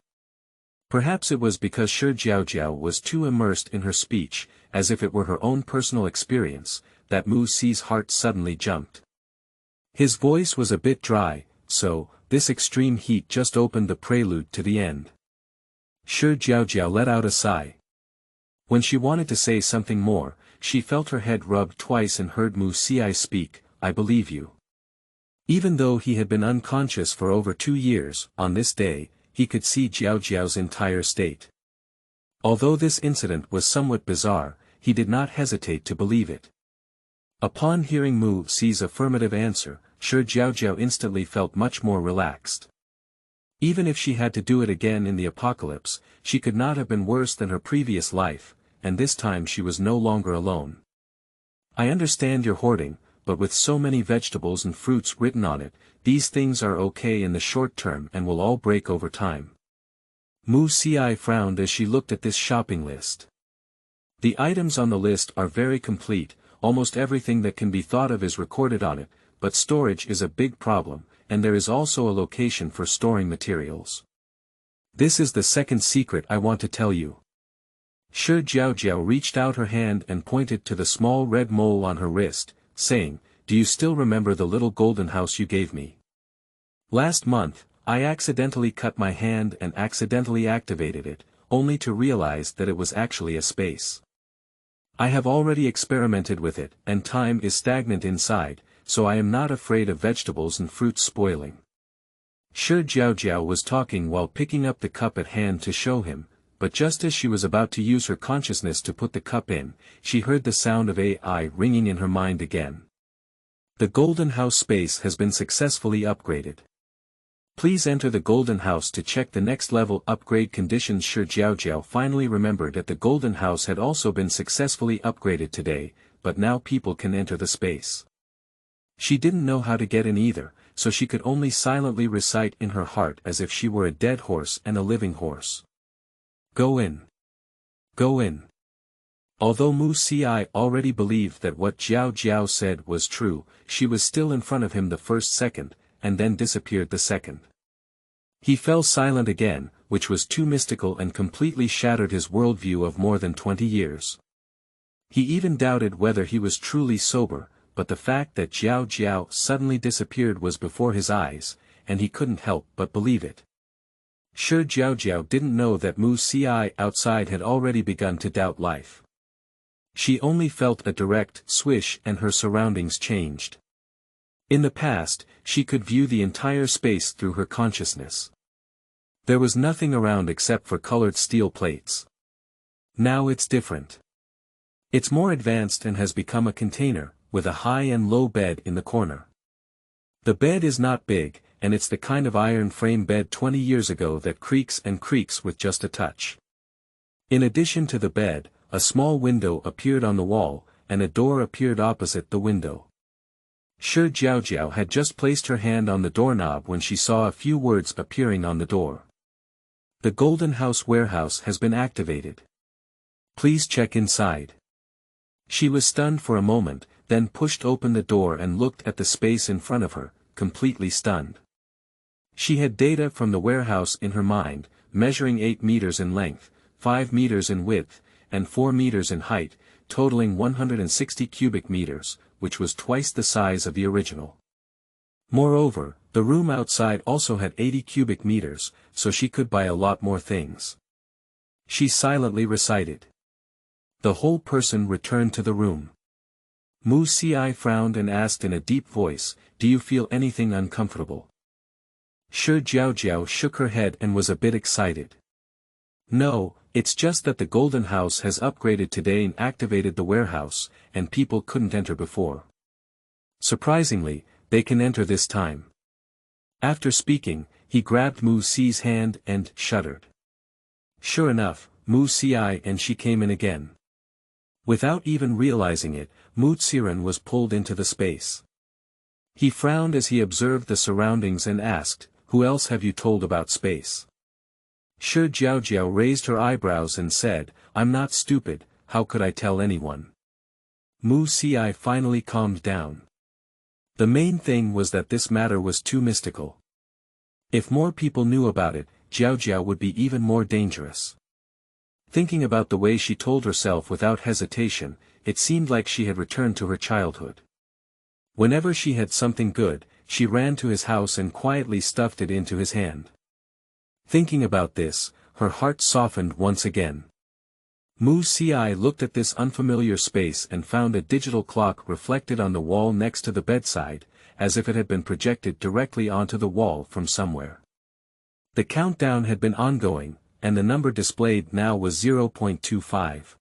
Perhaps it was because Shi Jiaojiao was too immersed in her speech, as if it were her own personal experience, that Mu-Si's heart suddenly jumped. His voice was a bit dry, so, this extreme heat just opened the prelude to the end. Shi Jiaojiao let out a sigh. When she wanted to say something more, she felt her head rubbed twice and heard Mu-Si speak, I believe you. Even though he had been unconscious for over 2 years, on this day, he could see Jiaojiao's entire state. Although this incident was somewhat bizarre, he did not hesitate to believe it. Upon hearing Mu-Si's affirmative answer, Shi Jiaojiao instantly felt much more relaxed. Even if she had to do it again in the apocalypse, she could not have been worse than her previous life, and this time she was no longer alone. I understand your hoarding, but with so many vegetables and fruits written on it, these things are okay in the short term and will all break over time. Mu-Si frowned as she looked at this shopping list. The items on the list are very complete, almost everything that can be thought of is recorded on it, but storage is a big problem, and there is also a location for storing materials. This is the second secret I want to tell you. Jiaojiao reached out her hand and pointed to the small red mole on her wrist, saying, "Do you still remember the little golden house you gave me? Last month, I accidentally cut my hand and accidentally activated it, only to realize that it was actually a space. I have already experimented with it, and time is stagnant inside, so I am not afraid of vegetables and fruits spoiling." Jiaojiao was talking while picking up the cup at hand to show him, but just as she was about to use her consciousness to put the cup in, she heard the sound of AI ringing in her mind again. The Golden House space has been successfully upgraded. Please enter the Golden House to check the next level upgrade conditions. Jiaojiao finally remembered that the Golden House had also been successfully upgraded today, but now people can enter the space. She didn't know how to get in either, so she could only silently recite in her heart as if she were a dead horse and a living horse. Go in. Go in. Although Mu-Si already believed that what Jiaojiao said was true, she was still in front of him the first second, and then disappeared the second. He fell silent again, which was too mystical and completely shattered his worldview of more than 20 years. He even doubted whether he was truly sober, but the fact that Jiaojiao suddenly disappeared was before his eyes, and he couldn't help but believe it. Jiaojiao didn't know that Mu-Si outside had already begun to doubt life. She only felt a direct swish and her surroundings changed. In the past, she could view the entire space through her consciousness. There was nothing around except for colored steel plates. Now it's different. It's more advanced and has become a container, with a high and low bed in the corner. The bed is not big, and it's the kind of iron frame bed 20 years ago that creaks and creaks with just a touch. In addition to the bed, a small window appeared on the wall, and a door appeared opposite the window. Jiaojiao had just placed her hand on the doorknob when she saw a few words appearing on the door. The Golden House warehouse has been activated. Please check inside. She was stunned for a moment, then pushed open the door and looked at the space in front of her, completely stunned. She had data from the warehouse in her mind, measuring 8 meters in length, 5 meters in width, and 4 meters in height, totaling 160 cubic meters, which was twice the size of the original. Moreover, the room outside also had 80 cubic meters, so she could buy a lot more things. She silently recited. The whole person returned to the room. Mu-Si frowned and asked in a deep voice, "Do you feel anything uncomfortable?" Jiaojiao shook her head and was a bit excited. "No, it's just that the Golden House has upgraded today and activated the warehouse, and people couldn't enter before. Surprisingly, they can enter this time." After speaking, he grabbed Mu-Si's hand and shuddered. Sure enough, Mu-Si and she came in again. Without even realizing it, Mu-Tsiren was pulled into the space. He frowned as he observed the surroundings and asked, "Who else have you told about space?" Jiaojiao raised her eyebrows and said, "I'm not stupid, how could I tell anyone?" Mu-Si finally calmed down. The main thing was that this matter was too mystical. If more people knew about it, Jiaojiao would be even more dangerous. Thinking about the way she told herself without hesitation, it seemed like she had returned to her childhood. Whenever she had something good, she ran to his house and quietly stuffed it into his hand. Thinking about this, her heart softened once again. Mu-Si looked at this unfamiliar space and found a digital clock reflected on the wall next to the bedside, as if it had been projected directly onto the wall from somewhere. The countdown had been ongoing, and the number displayed now was 0.25.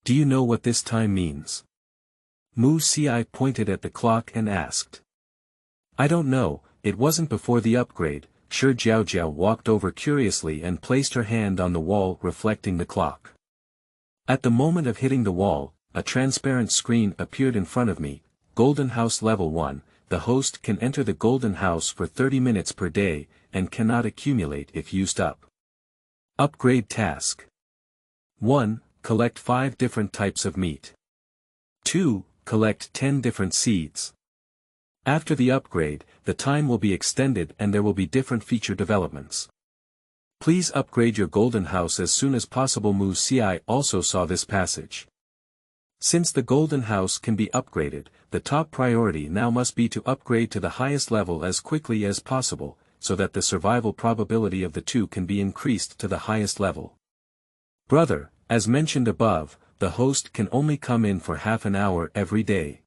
Do you know what this time means? Mu-Si pointed at the clock and asked. I don't know, it wasn't before the upgrade. Jiaojiao walked over curiously and placed her hand on the wall reflecting the clock. At the moment of hitting the wall, a transparent screen appeared in front of me. Golden House Level 1, the host can enter the Golden House for 30 minutes per day, and cannot accumulate if used up. Upgrade task. 1. Collect 5 different types of meat. 2. Collect 10 different seeds. After the upgrade, the time will be extended and there will be different feature developments. Please upgrade your golden house as soon as possible. Mu-Ci also saw this passage. Since the golden house can be upgraded, the top priority now must be to upgrade to the highest level as quickly as possible, so that the survival probability of the two can be increased to the highest level. Brother, as mentioned above, the host can only come in for half an hour every day.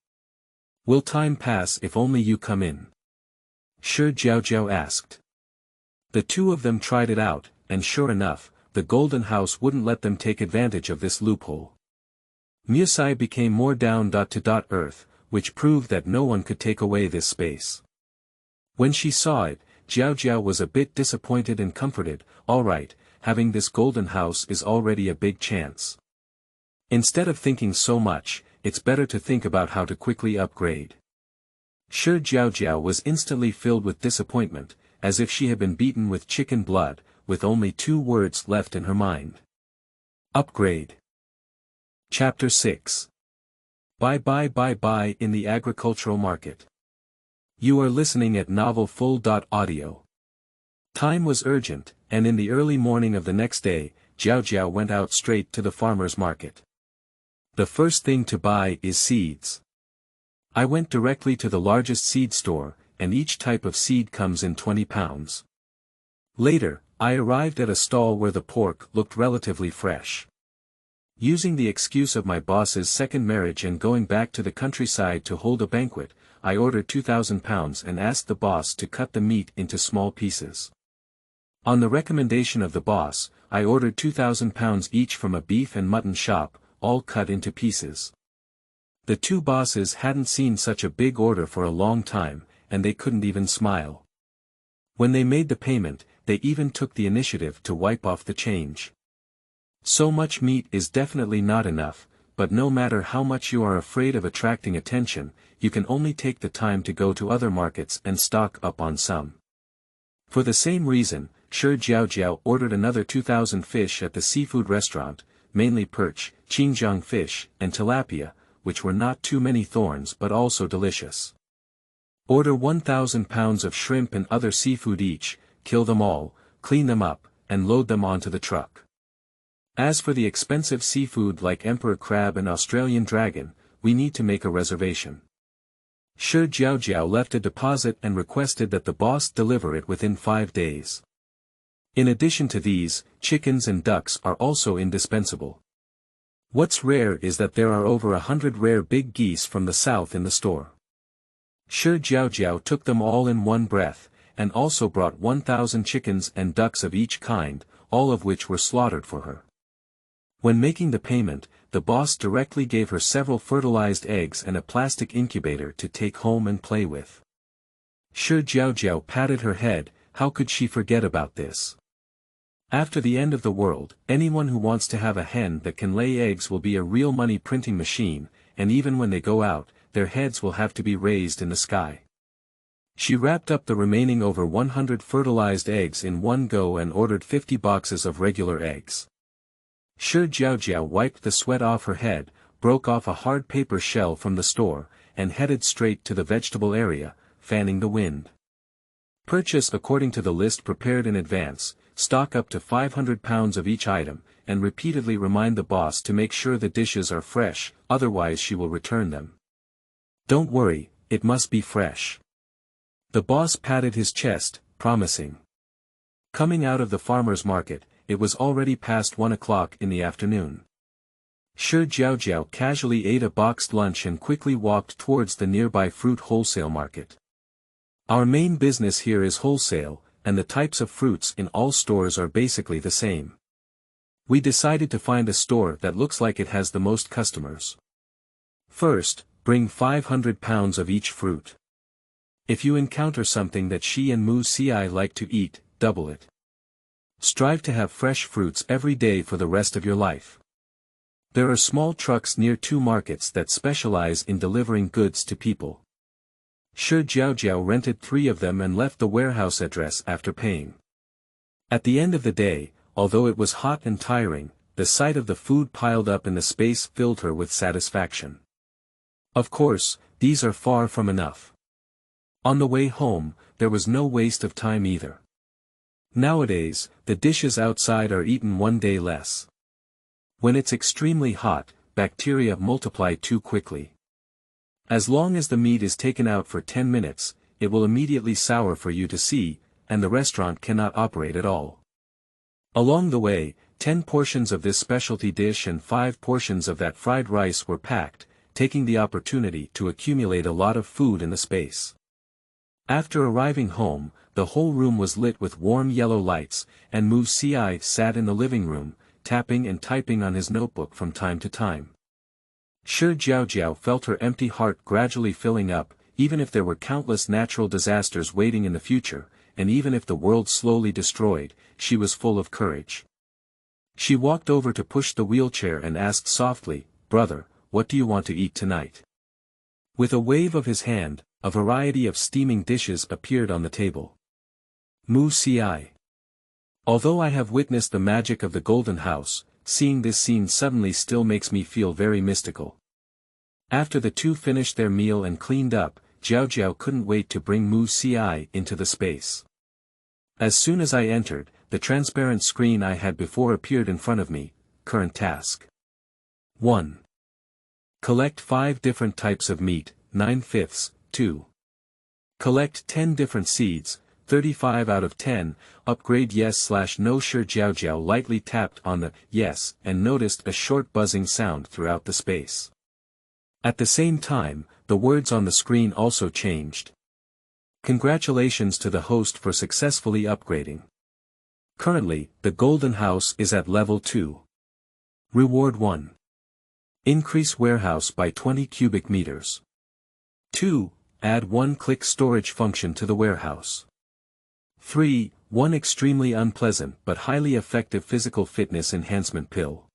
Will time pass if only you come in? Shi Jiaojiao asked. The two of them tried it out, and sure enough, the golden house wouldn't let them take advantage of this loophole. Mu-Ci became more down to earth, which proved that no one could take away this space. When she saw it, Jiaojiao was a bit disappointed and comforted. Alright, having this golden house is already a big chance. Instead of thinking so much, it's better to think about how to quickly upgrade. Shi Jiaojiao was instantly filled with disappointment, as if she had been beaten with chicken blood, with only 2 words left in her mind. Upgrade. Chapter 6. Buy in the agricultural market. You are listening at Novel Full.audio. Time was urgent, and in the early morning of the next day, Jiaojiao went out straight to the farmer's market. The first thing to buy is seeds. I went directly to the largest seed store, and each type of seed comes in 20 pounds. Later, I arrived at a stall where the pork looked relatively fresh. Using the excuse of my boss's second marriage and going back to the countryside to hold a banquet, I ordered 2,000 pounds and asked the boss to cut the meat into small pieces. On the recommendation of the boss, I ordered 2,000 pounds each from a beef and mutton shop, all cut into pieces. The two bosses hadn't seen such a big order for a long time, and they couldn't even smile. When they made the payment, they even took the initiative to wipe off the change. So much meat is definitely not enough, but no matter how much you are afraid of attracting attention, you can only take the time to go to other markets and stock up on some. For the same reason, Shi Jiaojiao ordered another 2,000 fish at the seafood restaurant, mainly perch, Qingjiang fish, and tilapia, which were not too many thorns but also delicious. Order 1,000 pounds of shrimp and other seafood each, kill them all, clean them up, and load them onto the truck. As for the expensive seafood like emperor crab and Australian dragon, we need to make a reservation. Shi Jiaojiao left a deposit and requested that the boss deliver it within 5 days. In addition to these, chickens and ducks are also indispensable. What's rare is that there are over 100 rare big geese from the south in the store. Shi Jiaojiao took them all in one breath, and also brought 1,000 chickens and ducks of each kind, all of which were slaughtered for her. When making the payment, the boss directly gave her several fertilized eggs and a plastic incubator to take home and play with. Shi Jiaojiao patted her head. How could she forget about this? After the end of the world, anyone who wants to have a hen that can lay eggs will be a real money printing machine, and even when they go out, their heads will have to be raised in the sky. She wrapped up the remaining over 100 fertilized eggs in one go and ordered 50 boxes of regular eggs. Shi Jiaojiao wiped the sweat off her head, broke off a hard paper shell from the store, and headed straight to the vegetable area, fanning the wind. Purchase according to the list prepared in advance, stock up to 500 pounds of each item, and repeatedly remind the boss to make sure the dishes are fresh, otherwise she will return them. Don't worry, it must be fresh. The boss patted his chest, promising. Coming out of the farmer's market, it was already past 1 o'clock in the afternoon. Shi Jiaojiao casually ate a boxed lunch and quickly walked towards the nearby fruit wholesale market. Our main business here is wholesale, and the types of fruits in all stores are basically the same. We decided to find a store that looks like it has the most customers. First, bring 500 pounds of each fruit. If you encounter something that Shi and Mu-Ci like to eat, double it. Strive to have fresh fruits every day for the rest of your life. There are small trucks near 2 markets that specialize in delivering goods to people. Shi Jiaojiao rented 3 of them and left the warehouse address after paying. At the end of the day, although it was hot and tiring, the sight of the food piled up in the space filled her with satisfaction. Of course, these are far from enough. On the way home, there was no waste of time either. Nowadays, the dishes outside are eaten one day less. When it's extremely hot, bacteria multiply too quickly. As long as the meat is taken out for 10 minutes, it will immediately sour for you to see, and the restaurant cannot operate at all. Along the way, 10 portions of this specialty dish and 5 portions of that fried rice were packed, taking the opportunity to accumulate a lot of food in the space. After arriving home, the whole room was lit with warm yellow lights, and Mu-Si sat in the living room, tapping and typing on his notebook from time to time. Shi Jiaojiao felt her empty heart gradually filling up, even if there were countless natural disasters waiting in the future, and even if the world slowly destroyed, she was full of courage. She walked over to push the wheelchair and asked softly, "Brother, what do you want to eat tonight?" With a wave of his hand, a variety of steaming dishes appeared on the table. Mu-Si. Although I have witnessed the magic of the Golden House, seeing this scene suddenly still makes me feel very mystical. After the two finished their meal and cleaned up, Jiaojiao couldn't wait to bring Mu-Si into the space. As soon as I entered, the transparent screen I had before appeared in front of me. Current task. 1. Collect 5 different types of meat, 9/5. 2. Collect 10 different seeds, 35 out of 10, upgrade yes/no. Shi Jiaojiao lightly tapped on the yes and noticed a short buzzing sound throughout the space. At the same time, the words on the screen also changed. Congratulations to the host for successfully upgrading. Currently, the Golden House is at level 2. Reward 1. Increase warehouse by 20 cubic meters. 2. Add one-click storage function to the warehouse. 3. One extremely unpleasant but highly effective physical fitness enhancement pill.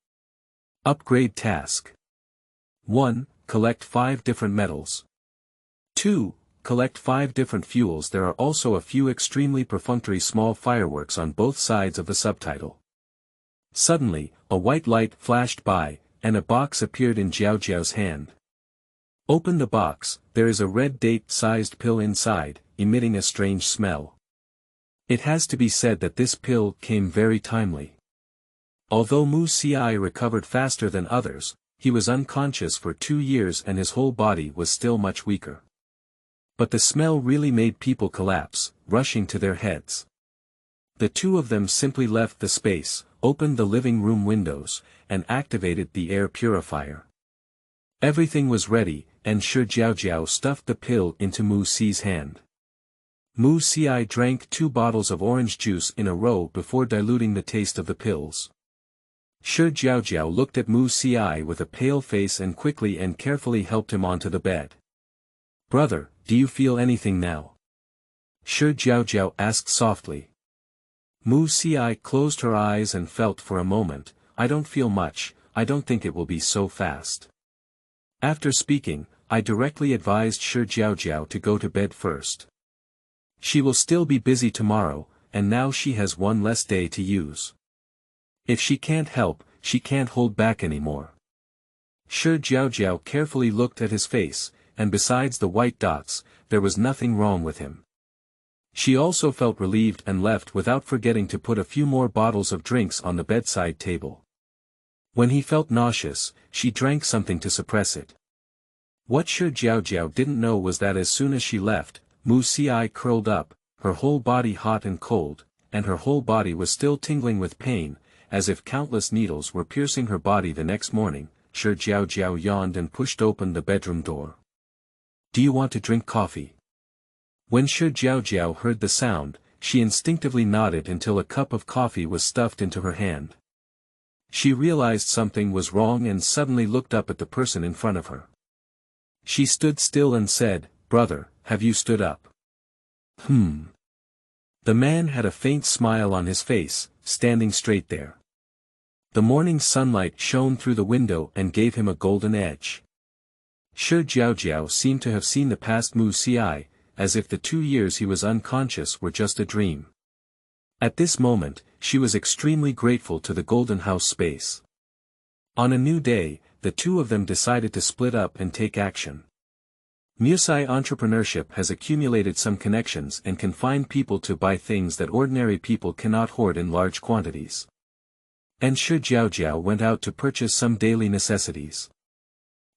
Upgrade task. 1. Collect 5 different metals. 2. Collect 5 different fuels. There are also a few extremely perfunctory small fireworks on both sides of the subtitle. Suddenly, a white light flashed by, and a box appeared in Jiaojiao's hand. Open the box, there is a red date-sized pill inside, emitting a strange smell. It has to be said that this pill came very timely. Although Mu-Si recovered faster than others, he was unconscious for 2 years and his whole body was still much weaker. But the smell really made people collapse, rushing to their heads. The two of them simply left the space, opened the living room windows, and activated the air purifier. Everything was ready, and Shi Jiaojiao stuffed the pill into Mu-Si's hand. Mu-Si drank 2 bottles of orange juice in a row before diluting the taste of the pills. Shi Jiaojiao looked at Mu-Si with a pale face and quickly and carefully helped him onto the bed. "Brother, do you feel anything now?" Shi Jiaojiao asked softly. Mu-Si closed her eyes and felt for a moment, "I don't feel much, I don't think it will be so fast." After speaking, I directly advised Shi Jiaojiao to go to bed first. She will still be busy tomorrow, and now she has one less day to use. If she can't help, she can't hold back anymore. Shi Jiaojiao carefully looked at his face, and besides the white dots, there was nothing wrong with him. She also felt relieved and left without forgetting to put a few more bottles of drinks on the bedside table. When he felt nauseous, she drank something to suppress it. What Shi Jiaojiao didn't know was that as soon as she left, Mu-Si curled up, her whole body hot and cold, and her whole body was still tingling with pain, as if countless needles were piercing her body the next morning. Shi Jiaojiao yawned and pushed open the bedroom door. "Do you want to drink coffee?" When Shi Jiaojiao heard the sound, she instinctively nodded until a cup of coffee was stuffed into her hand. She realized something was wrong and suddenly looked up at the person in front of her. She stood still and said, "Brother, have you stood up?" The man had a faint smile on his face, standing straight there. The morning sunlight shone through the window and gave him a golden edge. Shi Jiaojiao seemed to have seen the past Mu-Si, as if the 2 years he was unconscious were just a dream. At this moment, she was extremely grateful to the Golden House space. On a new day, the two of them decided to split up and take action. Musai entrepreneurship has accumulated some connections and can find people to buy things that ordinary people cannot hoard in large quantities. And Jiaojiao went out to purchase some daily necessities.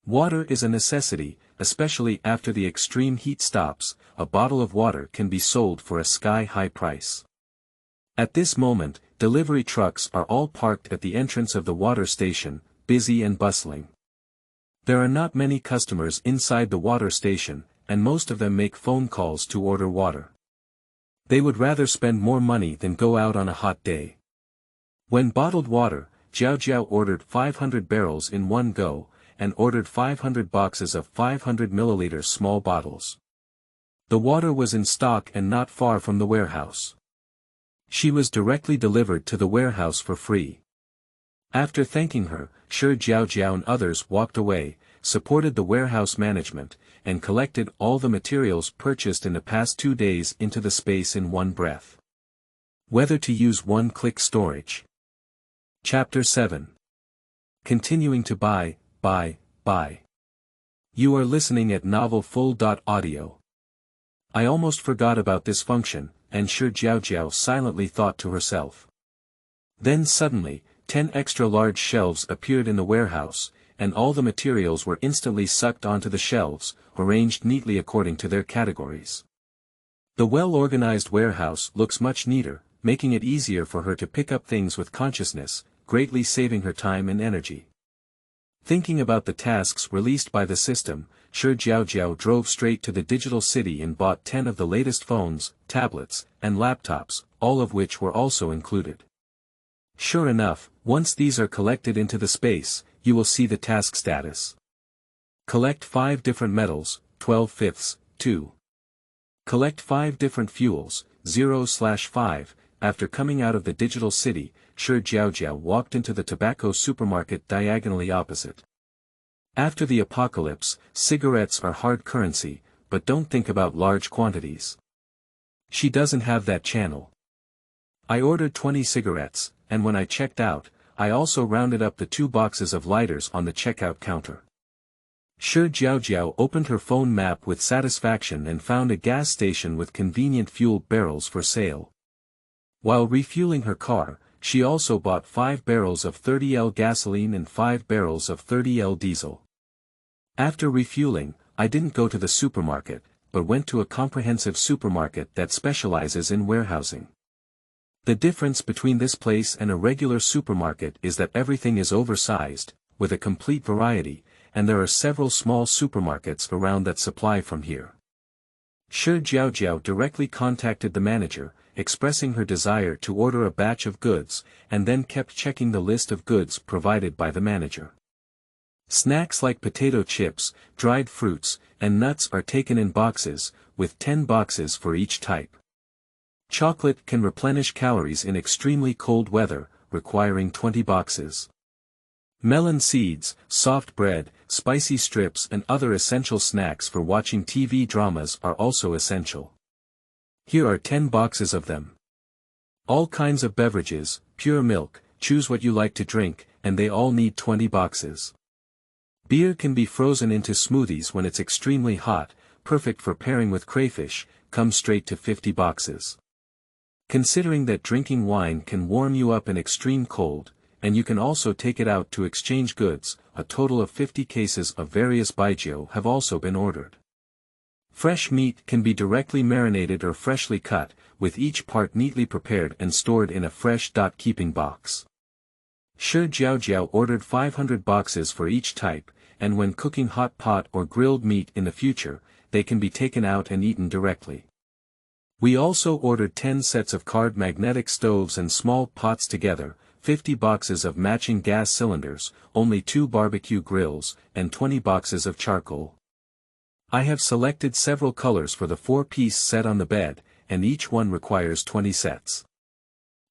Water is a necessity, especially after the extreme heat stops. A bottle of water can be sold for a sky-high price. At this moment, delivery trucks are all parked at the entrance of the water station, busy and bustling. There are not many customers inside the water station, and most of them make phone calls to order water. They would rather spend more money than go out on a hot day. When bottled water, Jiaojiao ordered 500 barrels in one go, and ordered 500 boxes of 500 milliliter small bottles. The water was in stock and not far from the warehouse. She was directly delivered to the warehouse for free. After thanking her, Jiaojiao and others walked away, supported the warehouse management, and collected all the materials purchased in the past 2 days into the space in one breath. Whether to use one-click storage. Chapter 7. Continuing to buy. You are listening at novel-full.audio. I almost forgot about this function, and Jiaojiao silently thought to herself. Then suddenly, 10 extra large shelves appeared in the warehouse, and all the materials were instantly sucked onto the shelves, arranged neatly according to their categories. The well-organized warehouse looks much neater, making it easier for her to pick up things with consciousness, greatly saving her time and energy. Thinking about the tasks released by the system, Jiaojiao drove straight to the digital city and bought 10 of the latest phones, tablets, and laptops, all of which were also included. Sure enough, once these are collected into the space, you will see the task status. Collect 5 different metals, 12/5, 2. Collect 5 different fuels, 0/5. After coming out of the digital city, Jiaojiao walked into the tobacco supermarket diagonally opposite. After the apocalypse, cigarettes are hard currency, but don't think about large quantities. She doesn't have that channel. I ordered 20 cigarettes, and when I checked out, I also rounded up the 2 boxes of lighters on the checkout counter. Jiaojiao opened her phone map with satisfaction and found a gas station with convenient fuel barrels for sale. While refueling her car, she also bought 5 barrels of 30L gasoline and 5 barrels of 30L diesel. After refueling, I didn't go to the supermarket, but went to a comprehensive supermarket that specializes in warehousing. The difference between this place and a regular supermarket is that everything is oversized, with a complete variety, and there are several small supermarkets around that supply from here. Jiaojiao directly contacted the manager, expressing her desire to order a batch of goods, and then kept checking the list of goods provided by the manager. Snacks like potato chips, dried fruits, and nuts are taken in boxes, with 10 boxes for each type. Chocolate can replenish calories in extremely cold weather, requiring 20 boxes. Melon seeds, soft bread, spicy strips and other essential snacks for watching TV dramas are also essential. Here are 10 boxes of them. All kinds of beverages, pure milk, choose what you like to drink, and they all need 20 boxes. Beer can be frozen into smoothies when it's extremely hot, perfect for pairing with crayfish, comes straight to 50 boxes. Considering that drinking wine can warm you up in extreme cold, and you can also take it out to exchange goods, a total of 50 cases of various Jiaojiao have also been ordered. Fresh meat can be directly marinated or freshly cut, with each part neatly prepared and stored in a fresh keeping box. Jiaojiao ordered 500 boxes for each type, and when cooking hot pot or grilled meat in the future, they can be taken out and eaten directly. We also ordered 10 sets of card magnetic stoves and small pots together, 50 boxes of matching gas cylinders, only 2 barbecue grills, and 20 boxes of charcoal. I have selected several colors for the 4-piece set on the bed, and each one requires 20 sets.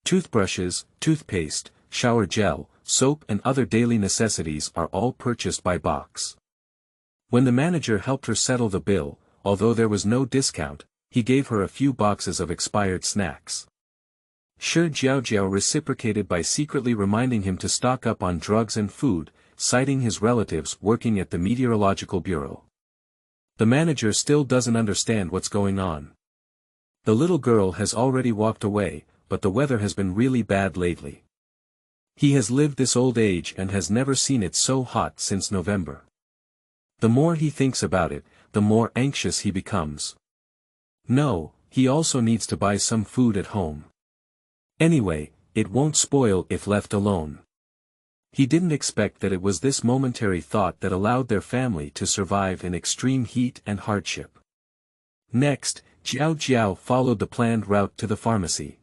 Toothbrushes, toothpaste, shower gel, soap and other daily necessities are all purchased by box. When the manager helped her settle the bill, although there was no discount, he gave her a few boxes of expired snacks. Jiaojiao reciprocated by secretly reminding him to stock up on drugs and food, citing his relatives working at the Meteorological Bureau. The manager still doesn't understand what's going on. The little girl has already walked away, but the weather has been really bad lately. He has lived this old age and has never seen it so hot since November. The more he thinks about it, the more anxious he becomes. No, he also needs to buy some food at home. Anyway, it won't spoil if left alone. He didn't expect that it was this momentary thought that allowed their family to survive in extreme heat and hardship. Next, Jiaojiao followed the planned route to the pharmacy.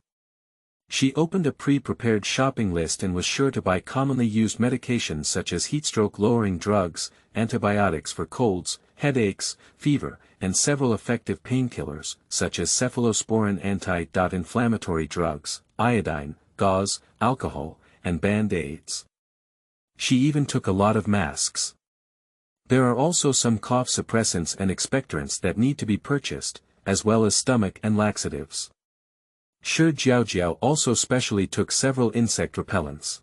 She opened a pre-prepared shopping list and was sure to buy commonly used medications such as heatstroke-lowering drugs, antibiotics for colds, headaches, fever, and several effective painkillers, such as cephalosporin anti-inflammatory drugs, iodine, gauze, alcohol, and band-aids. She even took a lot of masks. There are also some cough suppressants and expectorants that need to be purchased, as well as stomach and laxatives. Jiaojiao also specially took several insect repellents.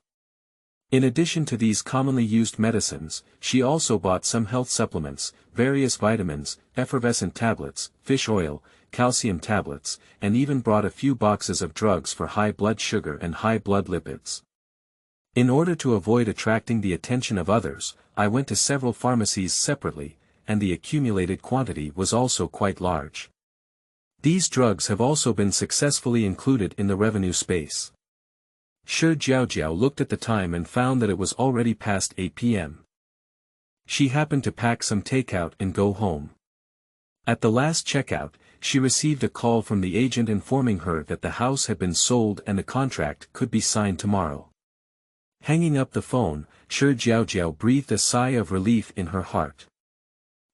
In addition to these commonly used medicines, she also bought some health supplements, various vitamins, effervescent tablets, fish oil, calcium tablets, and even brought a few boxes of drugs for high blood sugar and high blood lipids. In order to avoid attracting the attention of others, I went to several pharmacies separately, and the accumulated quantity was also quite large. These drugs have also been successfully included in the revenue space. Jiaojiao looked at the time and found that it was already past 8 p.m. She happened to pack some takeout and go home. At the last checkout, she received a call from the agent informing her that the house had been sold and the contract could be signed tomorrow. Hanging up the phone, Jiaojiao breathed a sigh of relief in her heart.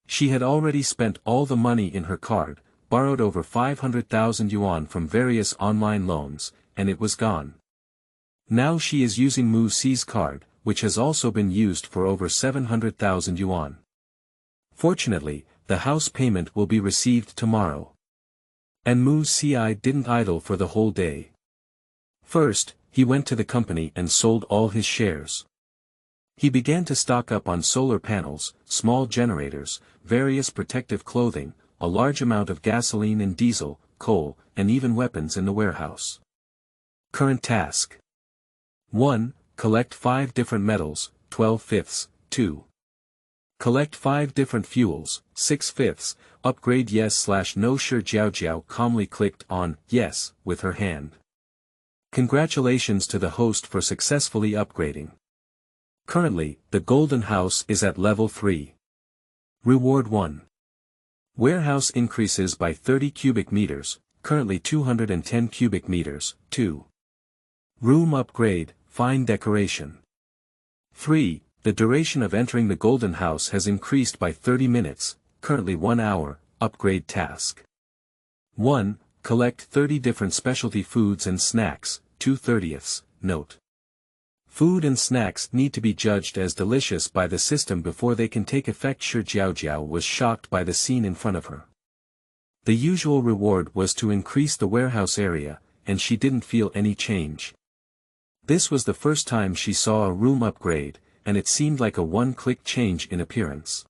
She had already spent all the money in her card, borrowed over 500,000 yuan from various online loans, and it was gone. Now she is using Mu-Si's card, which has also been used for over 700,000 yuan. Fortunately, the house payment will be received tomorrow. And Mu-Si didn't idle for the whole day. First, he went to the company and sold all his shares. He began to stock up on solar panels, small generators, various protective clothing, a large amount of gasoline and diesel, coal, and even weapons in the warehouse. Current task. 1. Collect 5 different metals, 12/5. 2. Collect 5 different fuels, 6/5. Upgrade yes/no. Jiaojiao calmly clicked on yes with her hand. Congratulations to the host for successfully upgrading. Currently, the Golden House is at level 3. Reward 1. Warehouse increases by 30 cubic meters, currently 210 cubic meters. 2. Room upgrade, fine decoration. 3. The duration of entering the Golden House has increased by 30 minutes, currently 1 hour, upgrade task. 1. Collect 30 different specialty foods and snacks, 2/30. Note. Food and snacks need to be judged as delicious by the system before they can take effect. Jiaojiao was shocked by the scene in front of her. The usual reward was to increase the warehouse area, and she didn't feel any change. This was the first time she saw a room upgrade, and it seemed like a one-click change in appearance.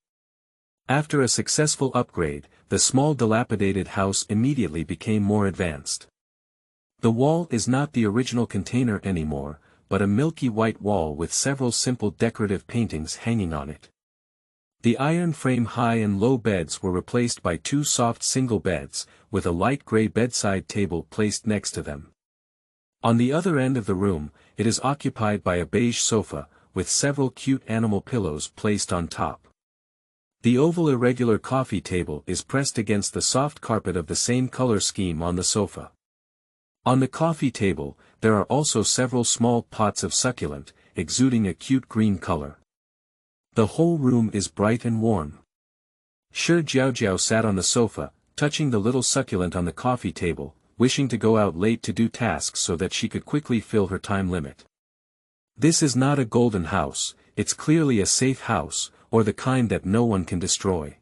After a successful upgrade, the small dilapidated house immediately became more advanced. The wall is not the original container anymore, but a milky white wall with several simple decorative paintings hanging on it. The iron frame high and low beds were replaced by 2 soft single beds, with a light gray bedside table placed next to them. On the other end of the room, it is occupied by a beige sofa, with several cute animal pillows placed on top. The oval irregular coffee table is pressed against the soft carpet of the same color scheme on the sofa. On the coffee table, there are also several small pots of succulent, exuding a cute green color. The whole room is bright and warm. Jiaojiao sat on the sofa, touching the little succulent on the coffee table, wishing to go out late to do tasks so that she could quickly fill her time limit. This is not a golden house, it's clearly a safe house, or the kind that no one can destroy.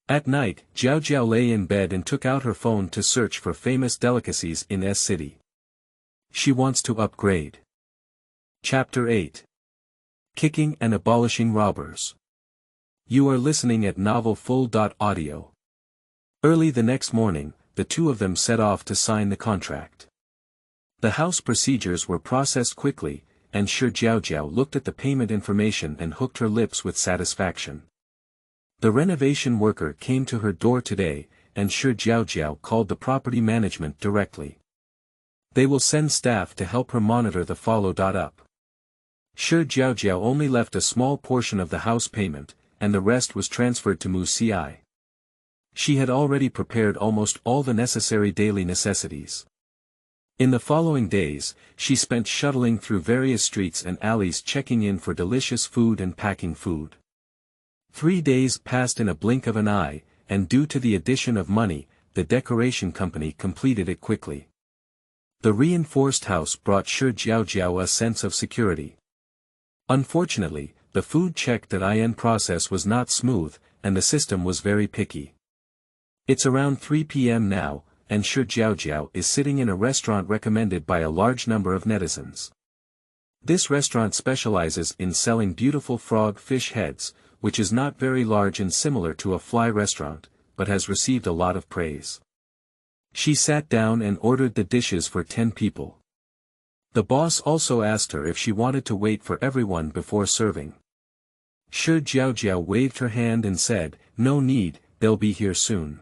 At night, Jiaojiao lay in bed and took out her phone to search for famous delicacies in S City. She wants to upgrade. Chapter 8. Kicking and Abolishing Robbers. You are listening at Novel Full.audio. Early the next morning, the two of them set off to sign the contract. The house procedures were processed quickly, and Jiaojiao looked at the payment information and hooked her lips with satisfaction. The renovation worker came to her door today, and Jiaojiao called the property management directly. They will send staff to help her monitor the follow-up. Jiaojiao only left a small portion of the house payment, and the rest was transferred to Mu-Ci. She had already prepared almost all the necessary daily necessities. In the following days, she spent shuttling through various streets and alleys checking in for delicious food and packing food. 3 days passed in a blink of an eye, and due to the addition of money, the decoration company completed it quickly. The reinforced house brought Jiaojiao a sense of security. Unfortunately, the food check.In process was not smooth, and the system was very picky. It's around 3 p.m. now, and Jiaojiao is sitting in a restaurant recommended by a large number of netizens. This restaurant specializes in selling beautiful frog fish heads, which is not very large and similar to a fly restaurant, but has received a lot of praise. She sat down and ordered the dishes for 10 people. The boss also asked her if she wanted to wait for everyone before serving. Jiaojiao waved her hand and said, "No need, they'll be here soon.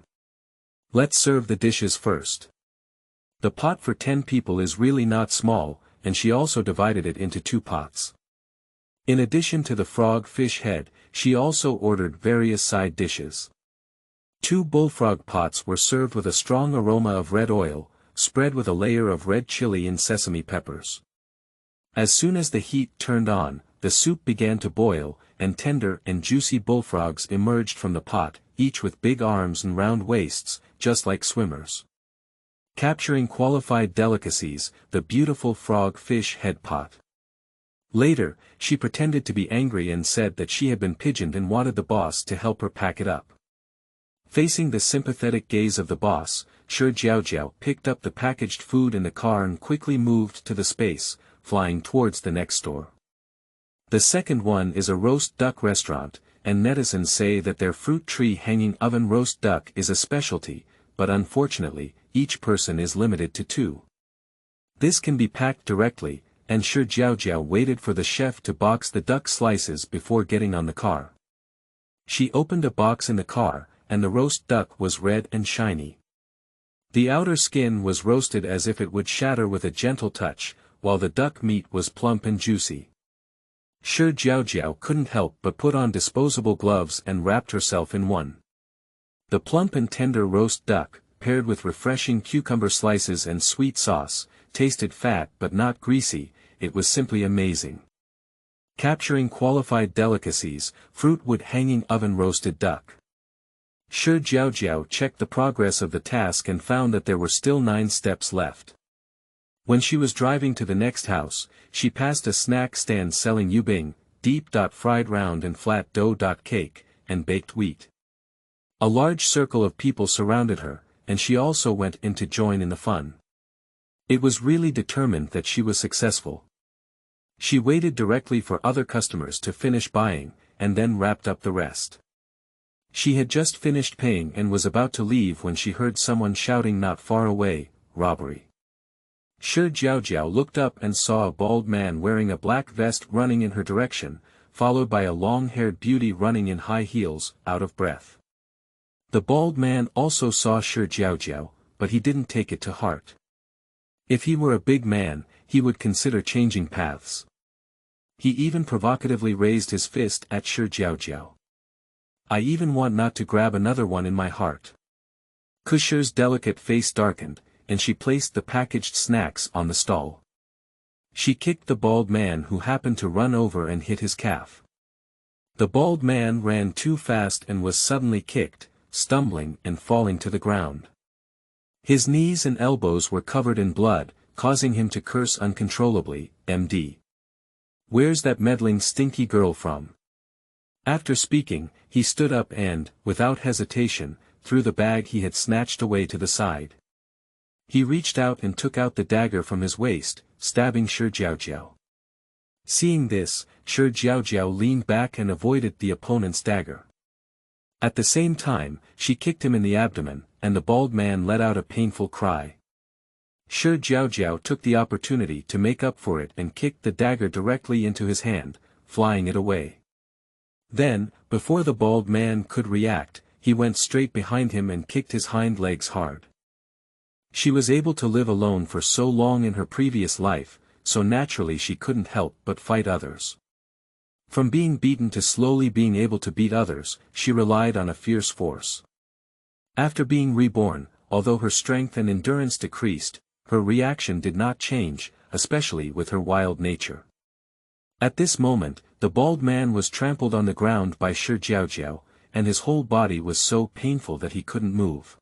Let's serve the dishes first." The pot for 10 people is really not small, and she also divided it into 2 pots. In addition to the frog fish head, she also ordered various side dishes. 2 bullfrog pots were served with a strong aroma of red oil, spread with a layer of red chili and sesame peppers. As soon as the heat turned on, the soup began to boil, and tender and juicy bullfrogs emerged from the pot, each with big arms and round waists, just like swimmers. Capturing qualified delicacies, the beautiful frog fish head pot. Later, she pretended to be angry and said that she had been pigeoned and wanted the boss to help her pack it up. Facing the sympathetic gaze of the boss, Jiaojiao picked up the packaged food in the car and quickly moved to the space, flying towards the next store. The second one is a roast duck restaurant, and netizens say that their fruit tree hanging oven roast duck is a specialty, but unfortunately, each person is limited to 2. This can be packed directly, and Jiaojiao waited for the chef to box the duck slices before getting on the car. She opened a box in the car, and the roast duck was red and shiny. The outer skin was roasted as if it would shatter with a gentle touch, while the duck meat was plump and juicy. Jiaojiao couldn't help but put on disposable gloves and wrapped herself in one. The plump and tender roast duck, paired with refreshing cucumber slices and sweet sauce, tasted fat but not greasy. It was simply amazing. Capturing qualified delicacies, fruit wood hanging oven roasted duck. Jiaojiao checked the progress of the task and found that there were still 9 steps left. When she was driving to the next house, she passed a snack stand selling yubing, deep.fried round and flat dough. Cake, and baked wheat. A large circle of people surrounded her, and she also went in to join in the fun. It was really determined that she was successful. She waited directly for other customers to finish buying, and then wrapped up the rest. She had just finished paying and was about to leave when she heard someone shouting not far away, "Robbery." Jiaojiao looked up and saw a bald man wearing a black vest running in her direction, followed by a long-haired beauty running in high heels, out of breath. The bald man also saw Jiaojiao, but he didn't take it to heart. If he were a big man, he would consider changing paths. He even provocatively raised his fist at Jiaojiao. "I even want not to grab another one in my heart." Shir's delicate face darkened, and she placed the packaged snacks on the stall. She kicked the bald man who happened to run over and hit his calf. The bald man ran too fast and was suddenly kicked, stumbling and falling to the ground. His knees and elbows were covered in blood, causing him to curse uncontrollably, "MD. Where's that meddling stinky girl from?" After speaking, he stood up and, without hesitation, threw the bag he had snatched away to the side. He reached out and took out the dagger from his waist, stabbing Shi Jiaojiao. Seeing this, Shi Jiaojiao leaned back and avoided the opponent's dagger. At the same time, she kicked him in the abdomen, and the bald man let out a painful cry. Shi Jiaojiao took the opportunity to make up for it and kicked the dagger directly into his hand, flying it away. Then, before the bald man could react, he went straight behind him and kicked his hind legs hard. She was able to live alone for so long in her previous life, so naturally she couldn't help but fight others. From being beaten to slowly being able to beat others, she relied on a fierce force. After being reborn, although her strength and endurance decreased, her reaction did not change, especially with her wild nature. At this moment, the bald man was trampled on the ground by Shi Jiaojiao, and his whole body was so painful that he couldn't move.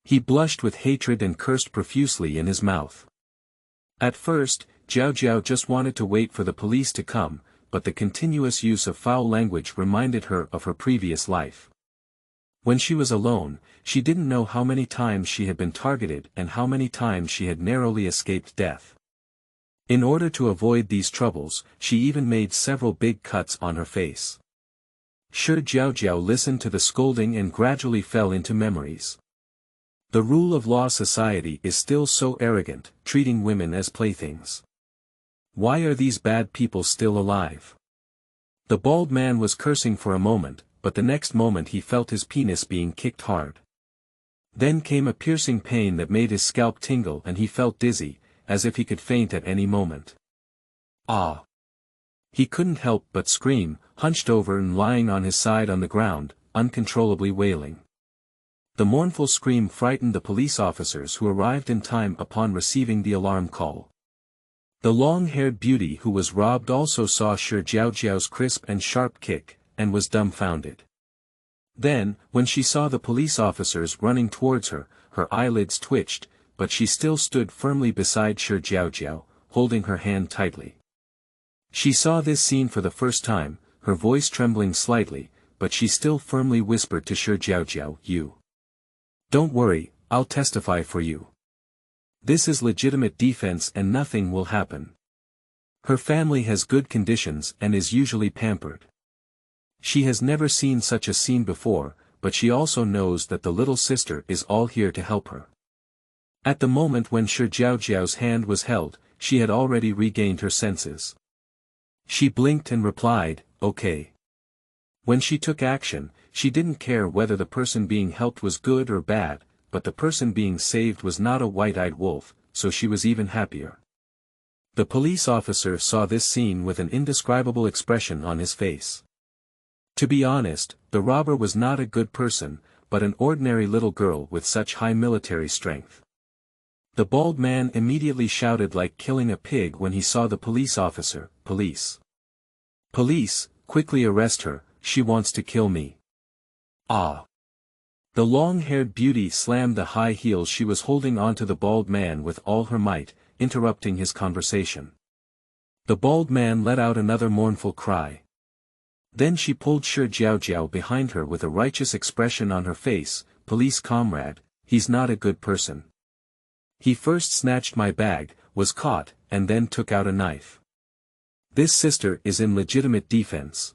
He blushed with hatred and cursed profusely in his mouth. At first, Jiaojiao just wanted to wait for the police to come, but the continuous use of foul language reminded her of her previous life. When she was alone, she didn't know how many times she had been targeted and how many times she had narrowly escaped death. In order to avoid these troubles, she even made several big cuts on her face. Shi Jiaojiao listened to the scolding and gradually fell into memories. The rule of law society is still so arrogant, treating women as playthings. Why are these bad people still alive? The bald man was cursing for a moment, but the next moment he felt his penis being kicked hard. Then came a piercing pain that made his scalp tingle and he felt dizzy, as if he could faint at any moment. Ah! He couldn't help but scream, hunched over and lying on his side on the ground, uncontrollably wailing. The mournful scream frightened the police officers who arrived in time upon receiving the alarm call. The long-haired beauty who was robbed also saw Shi Jiaojiao's crisp and sharp kick, and was dumbfounded. Then, when she saw the police officers running towards her, her eyelids twitched, but she still stood firmly beside Shi Jiaojiao, holding her hand tightly. She saw this scene for the first time, her voice trembling slightly, but she still firmly whispered to Shi Jiaojiao, "You. Don't worry, I'll testify for you. This is legitimate defense and nothing will happen." Her family has good conditions and is usually pampered. She has never seen such a scene before, but she also knows that the little sister is all here to help her. At the moment when Shi Jiaojiao's hand was held, she had already regained her senses. She blinked and replied, "Okay." When she took action, she didn't care whether the person being helped was good or bad, but the person being saved was not a white-eyed wolf, so she was even happier. The police officer saw this scene with an indescribable expression on his face. To be honest, the robber was not a good person, but an ordinary little girl with such high military strength. The bald man immediately shouted like killing a pig when he saw the police officer, "Police! Police, quickly arrest her, she wants to kill me." Ah! The long-haired beauty slammed the high heels she was holding onto the bald man with all her might, interrupting his conversation. The bald man let out another mournful cry. Then she pulled Shi Jiaojiao behind her with a righteous expression on her face, "Police comrade, he's not a good person. He first snatched my bag, was caught, and then took out a knife. This sister is in legitimate defense.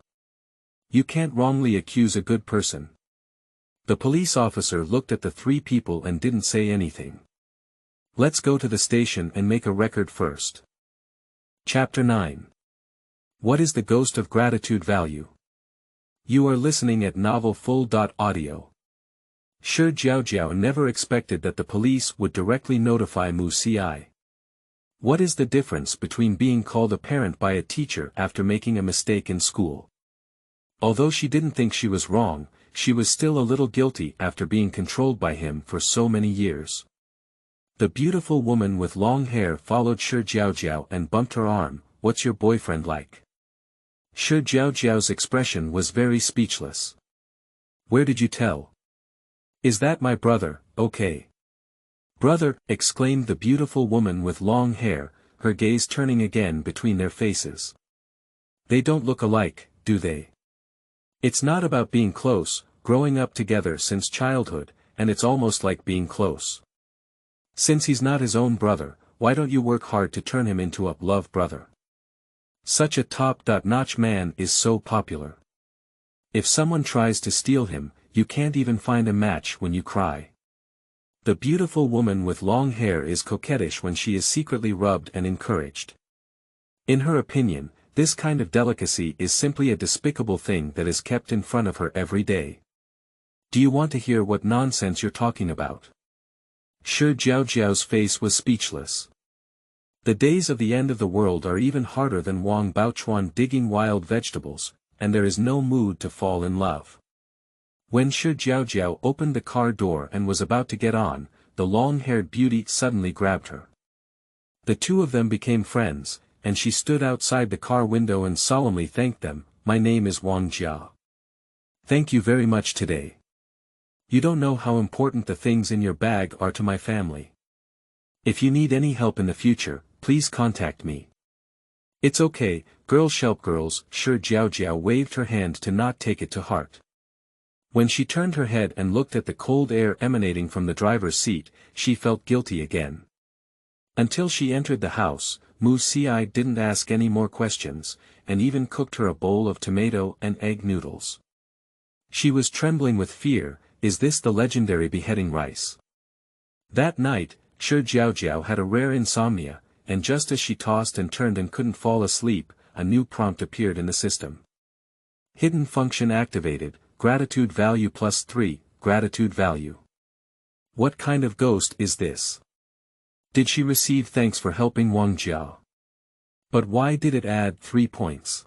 You can't wrongly accuse a good person." The police officer looked at the three people and didn't say anything. Let's go to the station and make a record first. Chapter 9. What is the ghost of gratitude value? You are listening at novel-full.audio. Shi Jiaojiao never expected that the police would directly notify Mu-Ci. What is the difference between being called a parent by a teacher after making a mistake in school? Although she didn't think she was wrong, she was still a little guilty after being controlled by him for so many years. The beautiful woman with long hair followed Shi Jiaojiao and bumped her arm. "What's your boyfriend like?" Shi Jiaojiao's expression was very speechless. "Where did you tell? Is that my brother, okay?" "Brother," exclaimed the beautiful woman with long hair, her gaze turning again between their faces. "They don't look alike, do they? It's not about being close, growing up together since childhood, and it's almost like being close. Since he's not his own brother, why don't you work hard to turn him into a love brother? Such a top-notch man is so popular. If someone tries to steal him, you can't even find a match when you cry. The beautiful woman with long hair is coquettish when she is secretly rubbed and encouraged. In her opinion, this kind of delicacy is simply a despicable thing that is kept in front of her every day. Do you want to hear what nonsense you're talking about? Jiaojiao's face was speechless. The days of the end of the world are even harder than Wang Baochuan digging wild vegetables, and there is no mood to fall in love. When Jiaojiao opened the car door and was about to get on, the long-haired beauty suddenly grabbed her. The two of them became friends, and she stood outside the car window and solemnly thanked them. My name is Wang Jia. Thank you very much today. You don't know how important the things in your bag are to my family. If you need any help in the future, please contact me. It's okay, girls help girls. Jiaojiao waved her hand to not take it to heart. When she turned her head and looked at the cold air emanating from the driver's seat, she felt guilty again. Until she entered the house, Mu-Si didn't ask any more questions, and even cooked her a bowl of tomato and egg noodles. She was trembling with fear. Is this the legendary beheading rice? That night, Jiaojiao had a rare insomnia, and just as she tossed and turned and couldn't fall asleep, a new prompt appeared in the system. Hidden function activated, gratitude value +3, gratitude value. What kind of ghost is this? Did she receive thanks for helping Wang Jia? But why did it add 3 points?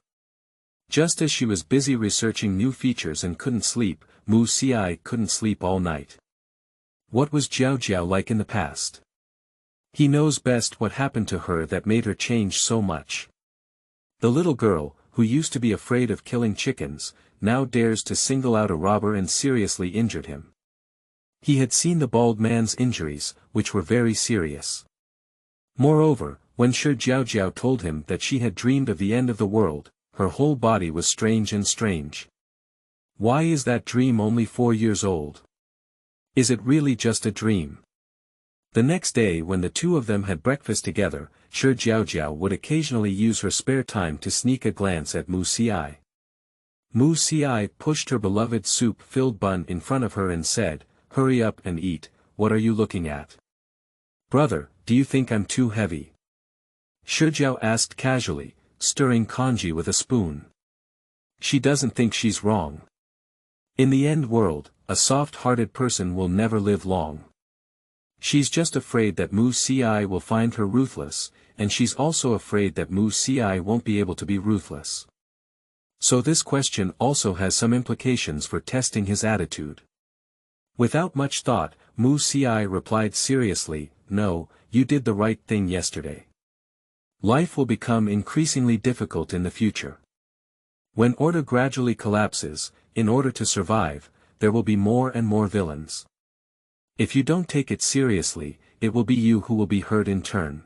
Just as she was busy researching new features and couldn't sleep, Mu-Si couldn't sleep all night. What was Jiaojiao like in the past? He knows best what happened to her that made her change so much. The little girl, who used to be afraid of killing chickens, now dares to single out a robber and seriously injured him. He had seen the bald man's injuries, which were very serious. Moreover, when Jiaojiao told him that she had dreamed of the end of the world, her whole body was strange. Why is that dream only 4 years old? Is it really just a dream? The next day when the two of them had breakfast together, Jiaojiao would occasionally use her spare time to sneak a glance at Mu-Si. Mu-Si pushed her beloved soup-filled bun in front of her and said, "Hurry up and eat, what are you looking at?" "Brother, do you think I'm too heavy?" Jiao asked casually, stirring congee with a spoon. She doesn't think she's wrong. In the end world, a soft-hearted person will never live long. She's just afraid that Mu-Si will find her ruthless, and she's also afraid that Mu-Si won't be able to be ruthless. So this question also has some implications for testing his attitude. Without much thought, Mu-Si replied seriously, "No, you did the right thing yesterday. Life will become increasingly difficult in the future. When order gradually collapses, in order to survive, there will be more and more villains. If you don't take it seriously, it will be you who will be hurt in turn."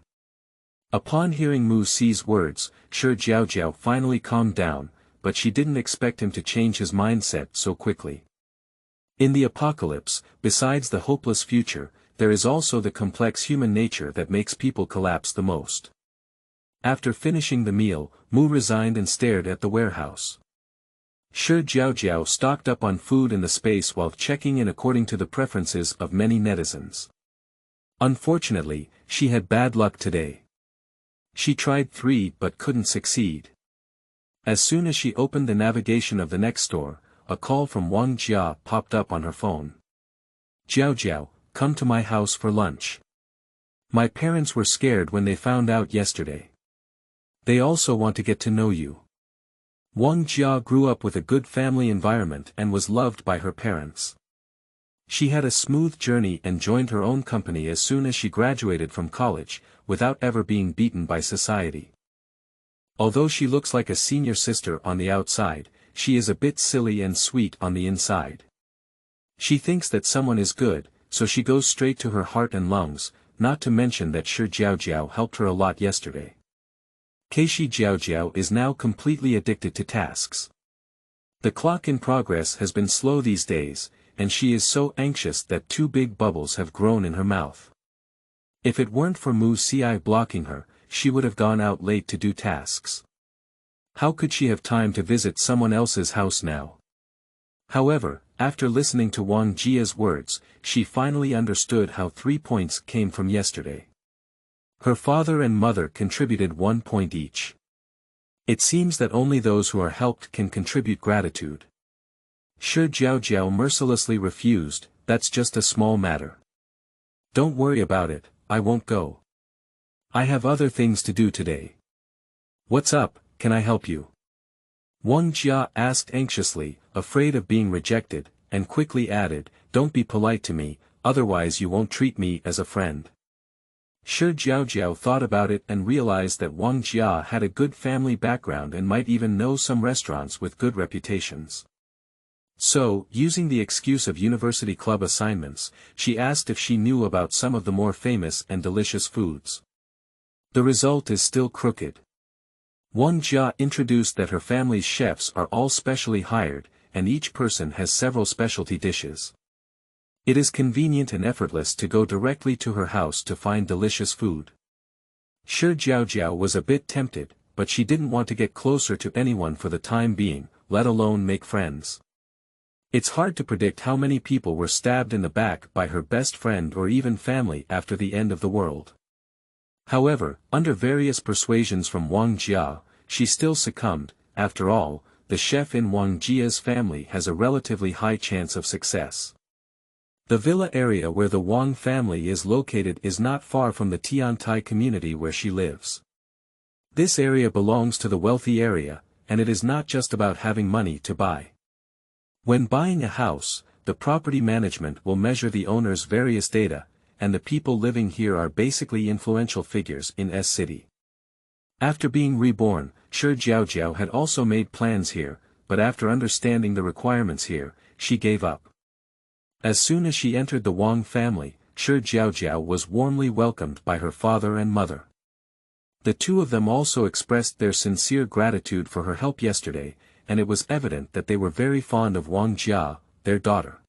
Upon hearing Mu-Si's words, Jiaojiao finally calmed down, but she didn't expect him to change his mindset so quickly. In the apocalypse, besides the hopeless future, there is also the complex human nature that makes people collapse the most. After finishing the meal, Mu resigned and stared at the warehouse. Jiaojiao stocked up on food in the space while checking in according to the preferences of many netizens. Unfortunately, she had bad luck today. She tried 3 but couldn't succeed. As soon as she opened the navigation of the next store, a call from Wang Jia popped up on her phone. "Jiaojiao, come to my house for lunch. My parents were scared when they found out yesterday. They also want to get to know you." Wang Jia grew up with a good family environment and was loved by her parents. She had a smooth journey and joined her own company as soon as she graduated from college, without ever being beaten by society. Although she looks like a senior sister on the outside, she is a bit silly and sweet on the inside. She thinks that someone is good, so she goes straight to her heart and lungs, not to mention that Jiaojiao helped her a lot yesterday. Jiaojiao is now completely addicted to tasks. The clock in progress has been slow these days, and she is so anxious that 2 big bubbles have grown in her mouth. If it weren't for Mu-Si blocking her, she would have gone out late to do tasks. How could she have time to visit someone else's house now? However, after listening to Wang Jia's words, she finally understood how 3 points came from yesterday. Her father and mother contributed 1 point each. It seems that only those who are helped can contribute gratitude. Jiaojiao mercilessly refused, "That's just a small matter. Don't worry about it, I won't go. I have other things to do today." "What's up, can I help you?" Wang Jia asked anxiously, afraid of being rejected, and quickly added, "Don't be polite to me, otherwise you won't treat me as a friend." Jiaojiao thought about it and realized that Wang Jia had a good family background and might even know some restaurants with good reputations. So, using the excuse of university club assignments, she asked if she knew about some of the more famous and delicious foods. The result is still crooked. Wang Jia introduced that her family's chefs are all specially hired, and each person has several specialty dishes. It is convenient and effortless to go directly to her house to find delicious food. Jiaojiao was a bit tempted, but she didn't want to get closer to anyone for the time being, let alone make friends. It's hard to predict how many people were stabbed in the back by her best friend or even family after the end of the world. However, under various persuasions from Wang Jia, she still succumbed. After all, the chef in Wang Jia's family has a relatively high chance of success. The villa area where the Wang family is located is not far from the Tiantai community where she lives. This area belongs to the wealthy area, and it is not just about having money to buy. When buying a house, the property management will measure the owner's various data, and the people living here are basically influential figures in S city. After being reborn, Jiaojiao had also made plans here, but after understanding the requirements here, she gave up. As soon as she entered the Wang family, Jiaojiao was warmly welcomed by her father and mother. The two of them also expressed their sincere gratitude for her help yesterday, and it was evident that they were very fond of Wang Jia, their daughter.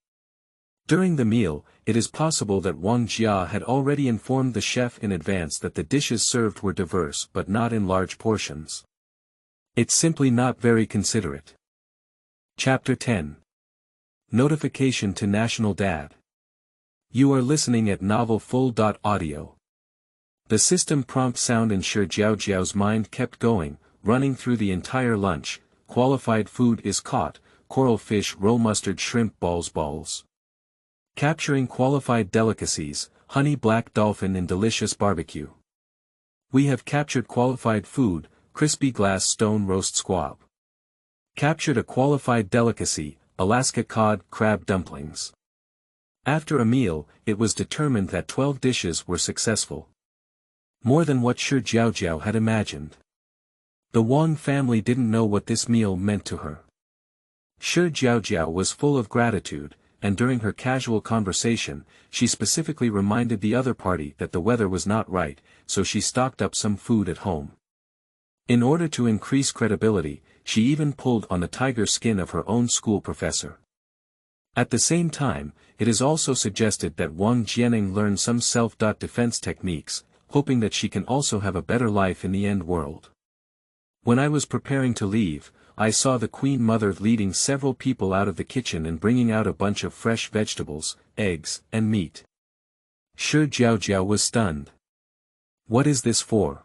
During the meal, it is possible that Wang Jia had already informed the chef in advance that the dishes served were diverse but not in large portions. It's simply not very considerate. Chapter 10. Notification to National Dad. You are listening at Novel Full.Audio. The system prompt sound in Jiaojiao's mind kept going, running through the entire lunch. Qualified food is caught, coral fish roe mustard shrimp balls. Capturing qualified delicacies, honey black dolphin in delicious barbecue. We have captured qualified food, crispy glass stone roast squab. Captured a qualified delicacy, Alaska cod crab dumplings. After a meal, it was determined that 12 dishes were successful. More than what Jiaojiao had imagined. The Wang family didn't know what this meal meant to her. Jiaojiao was full of gratitude, and during her casual conversation, she specifically reminded the other party that the weather was not right, so she stocked up some food at home. In order to increase credibility, she even pulled on the tiger skin of her own school professor. At the same time, it is also suggested that Wang Jianing learn some self-defense techniques, hoping that she can also have a better life in the end world. When I was preparing to leave, I saw the Queen Mother leading several people out of the kitchen and bringing out a bunch of fresh vegetables, eggs, and meat. Jiaojiao was stunned. What is this for?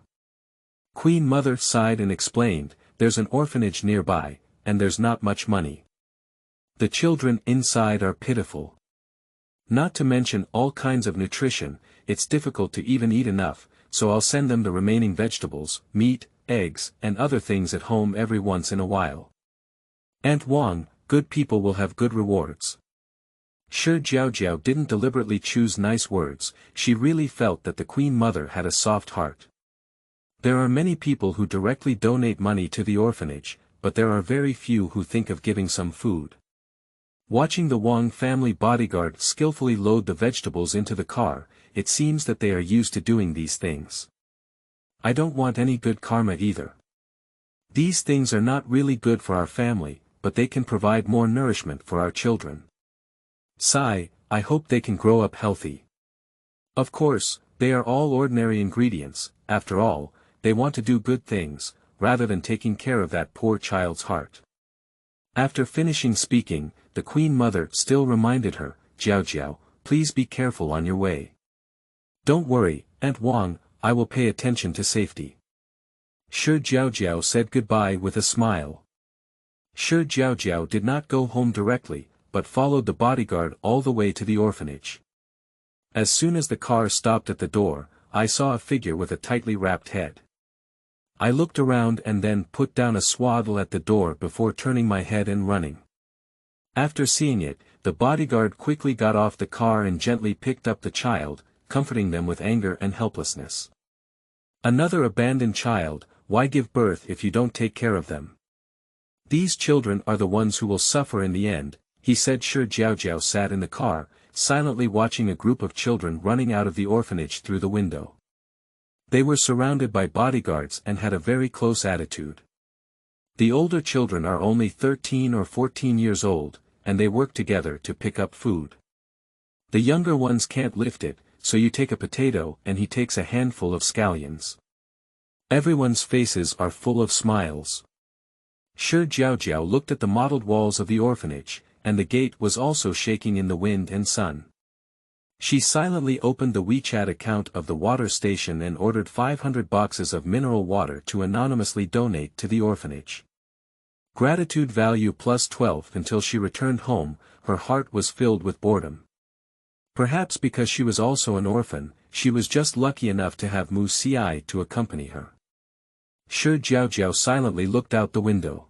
Queen Mother sighed and explained, there's an orphanage nearby, and there's not much money. The children inside are pitiful. Not to mention all kinds of nutrition, it's difficult to even eat enough, so I'll send them the remaining vegetables, meat, eggs, and other things at home every once in a while. Aunt Wang, good people will have good rewards. Jiaojiao didn't deliberately choose nice words, she really felt that the Queen Mother had a soft heart. There are many people who directly donate money to the orphanage, but there are very few who think of giving some food. Watching the Wang family bodyguard skillfully load the vegetables into the car, it seems that they are used to doing these things. I don't want any good karma either. These things are not really good for our family, but they can provide more nourishment for our children. Sigh, I hope they can grow up healthy. Of course, They are all ordinary ingredients, after all, they want to do good things, rather than taking care of that poor child's heart. After finishing speaking, the Queen Mother still reminded her, Jiaojiao, please be careful on your way. Don't worry, Aunt Wang, I will pay attention to safety. Jiaojiao said goodbye with a smile. Jiaojiao did not go home directly, but followed the bodyguard all the way to the orphanage. As soon as the car stopped at the door, I saw a figure with a tightly wrapped head. I looked around and then put down a swaddle at the door before turning my head and running. After seeing it, the bodyguard quickly got off the car and gently picked up the child, comforting them with anger and helplessness. Another abandoned child, why give birth if you don't take care of them? These children are the ones who will suffer in the end, he said. Jiaojiao sat in the car, silently watching a group of children running out of the orphanage through the window. They were surrounded by bodyguards and had a very close attitude. The older children are only 13 or 14 years old, and they work together to pick up food. The younger ones can't lift it, so you take a potato and he takes a handful of scallions. Everyone's faces are full of smiles. Jiaojiao looked at the mottled walls of the orphanage, and the gate was also shaking in the wind and sun. She silently opened the WeChat account of the water station and ordered 500 boxes of mineral water to anonymously donate to the orphanage. Gratitude value +12. Until she returned home, her heart was filled with boredom. Perhaps because she was also an orphan, she was just lucky enough to have Mu-Si to accompany her. Jiaojiao silently looked out the window.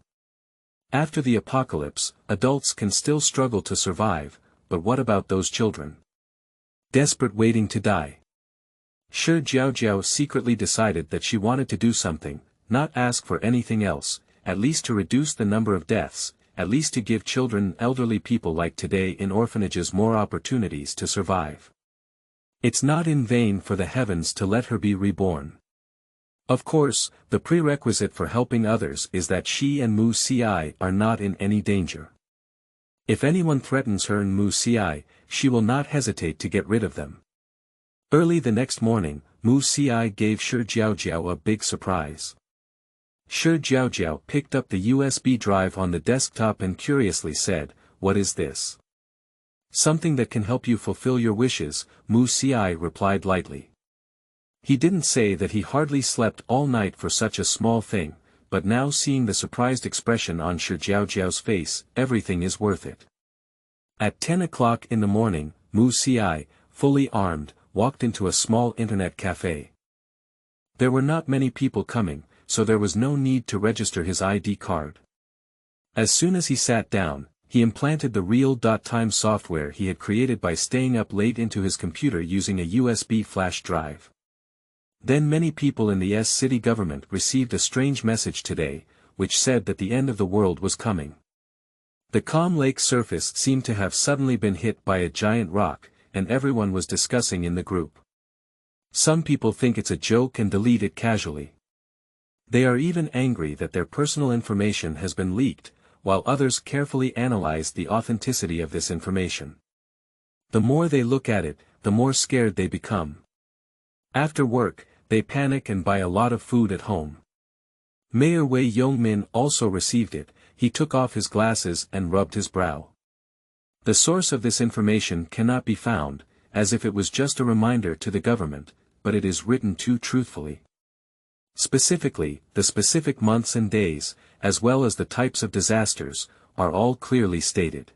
After the apocalypse, adults can still struggle to survive, but what about those children? Desperate waiting to die. Jiaojiao secretly decided that she wanted to do something, not ask for anything else, at least to reduce the number of deaths, at least to give children and elderly people like today in orphanages more opportunities to survive. It's not in vain for the heavens to let her be reborn. Of course, the prerequisite for helping others is that she and Mu-Si are not in any danger. If anyone threatens her and Mu-Si, she will not hesitate to get rid of them. Early the next morning, Mu-Si gave Jiaojiao a big surprise. Jiaojiao picked up the USB drive on the desktop and curiously said, "What is this?" "Something that can help you fulfill your wishes," Mu-Si replied lightly. He didn't say that he hardly slept all night for such a small thing, but now seeing the surprised expression on Jiaojiao's face, everything is worth it. At 10 o'clock in the morning, Mu-Si, fully armed, walked into a small internet cafe. There were not many people coming, so there was no need to register his ID card. As soon as he sat down, he implanted the real-time software he had created by staying up late into his computer using a USB flash drive. Then many people in the city government received a strange message today, which said that the end of the world was coming. The calm lake surface seemed to have suddenly been hit by a giant rock, and everyone was discussing in the group. Some people think it's a joke and delete it casually. They are even angry that their personal information has been leaked, while others carefully analyze the authenticity of this information. The more they look at it, the more scared they become. After work, they panic and buy a lot of food at home. Mayor Wei Yongmin also received it. He took off his glasses and rubbed his brow. The source of this information cannot be found, as if it was just a reminder to the government, but it is written too truthfully. Specifically, the specific months and days, as well as the types of disasters, are all clearly stated.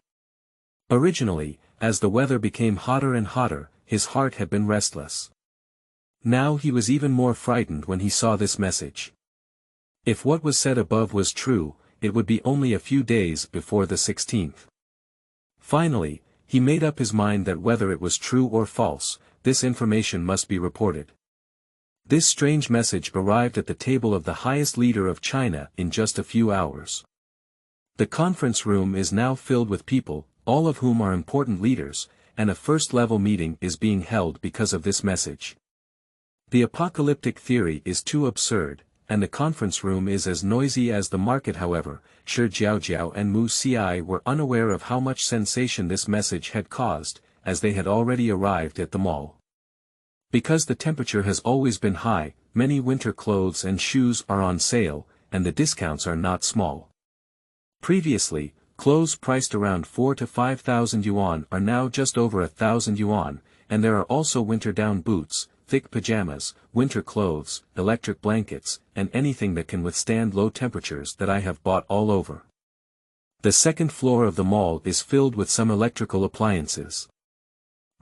Originally, as the weather became hotter and hotter, his heart had been restless. Now he was even more frightened when he saw this message. If what was said above was true, it would be only a few days before the 16th. Finally, he made up his mind that whether it was true or false, this information must be reported. This strange message arrived at the table of the highest leader of China in just a few hours. The conference room is now filled with people, all of whom are important leaders, and a first-level meeting is being held because of this message. The apocalyptic theory is too absurd, and the conference room is as noisy as the market. However, Jiaojiao and Mu-Si were unaware of how much sensation this message had caused, as they had already arrived at the mall. Because the temperature has always been high, many winter clothes and shoes are on sale, and the discounts are not small. Previously, clothes priced around 4,000 to 5,000 yuan are now just over 1,000 yuan, and there are also winter down boots, thick pajamas, winter clothes, electric blankets, and anything that can withstand low temperatures that I have bought all over. The second floor of the mall is filled with some electrical appliances.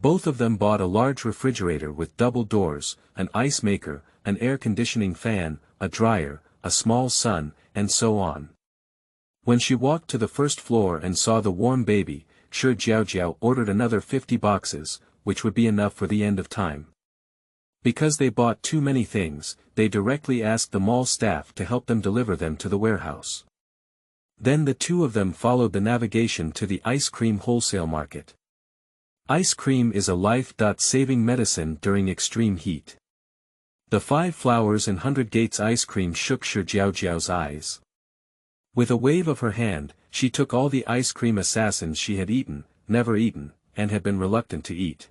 Both of them bought a large refrigerator with double doors, an ice maker, an air conditioning fan, a dryer, a small sun, and so on. When she walked to the first floor and saw the warm baby, Jiaojiao ordered another 50 boxes, which would be enough for the end of time. Because they bought too many things, they directly asked the mall staff to help them deliver them to the warehouse. Then the two of them followed the navigation to the ice cream wholesale market. Ice cream is a life-saving medicine during extreme heat. The 5 flowers and 100 gates ice cream shook Jiaojiao's eyes. With a wave of her hand, she took all the ice cream assassins she had eaten, never eaten, and had been reluctant to eat.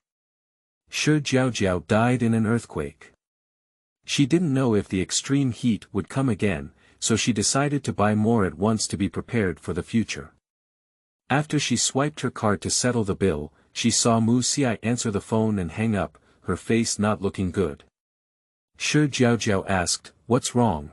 Jiaojiao died in an earthquake. She didn't know if the extreme heat would come again, so she decided to buy more at once to be prepared for the future. After she swiped her card to settle the bill, she saw Mu Xi answer the phone and hang up, her face not looking good. Jiaojiao asked, "What's wrong?"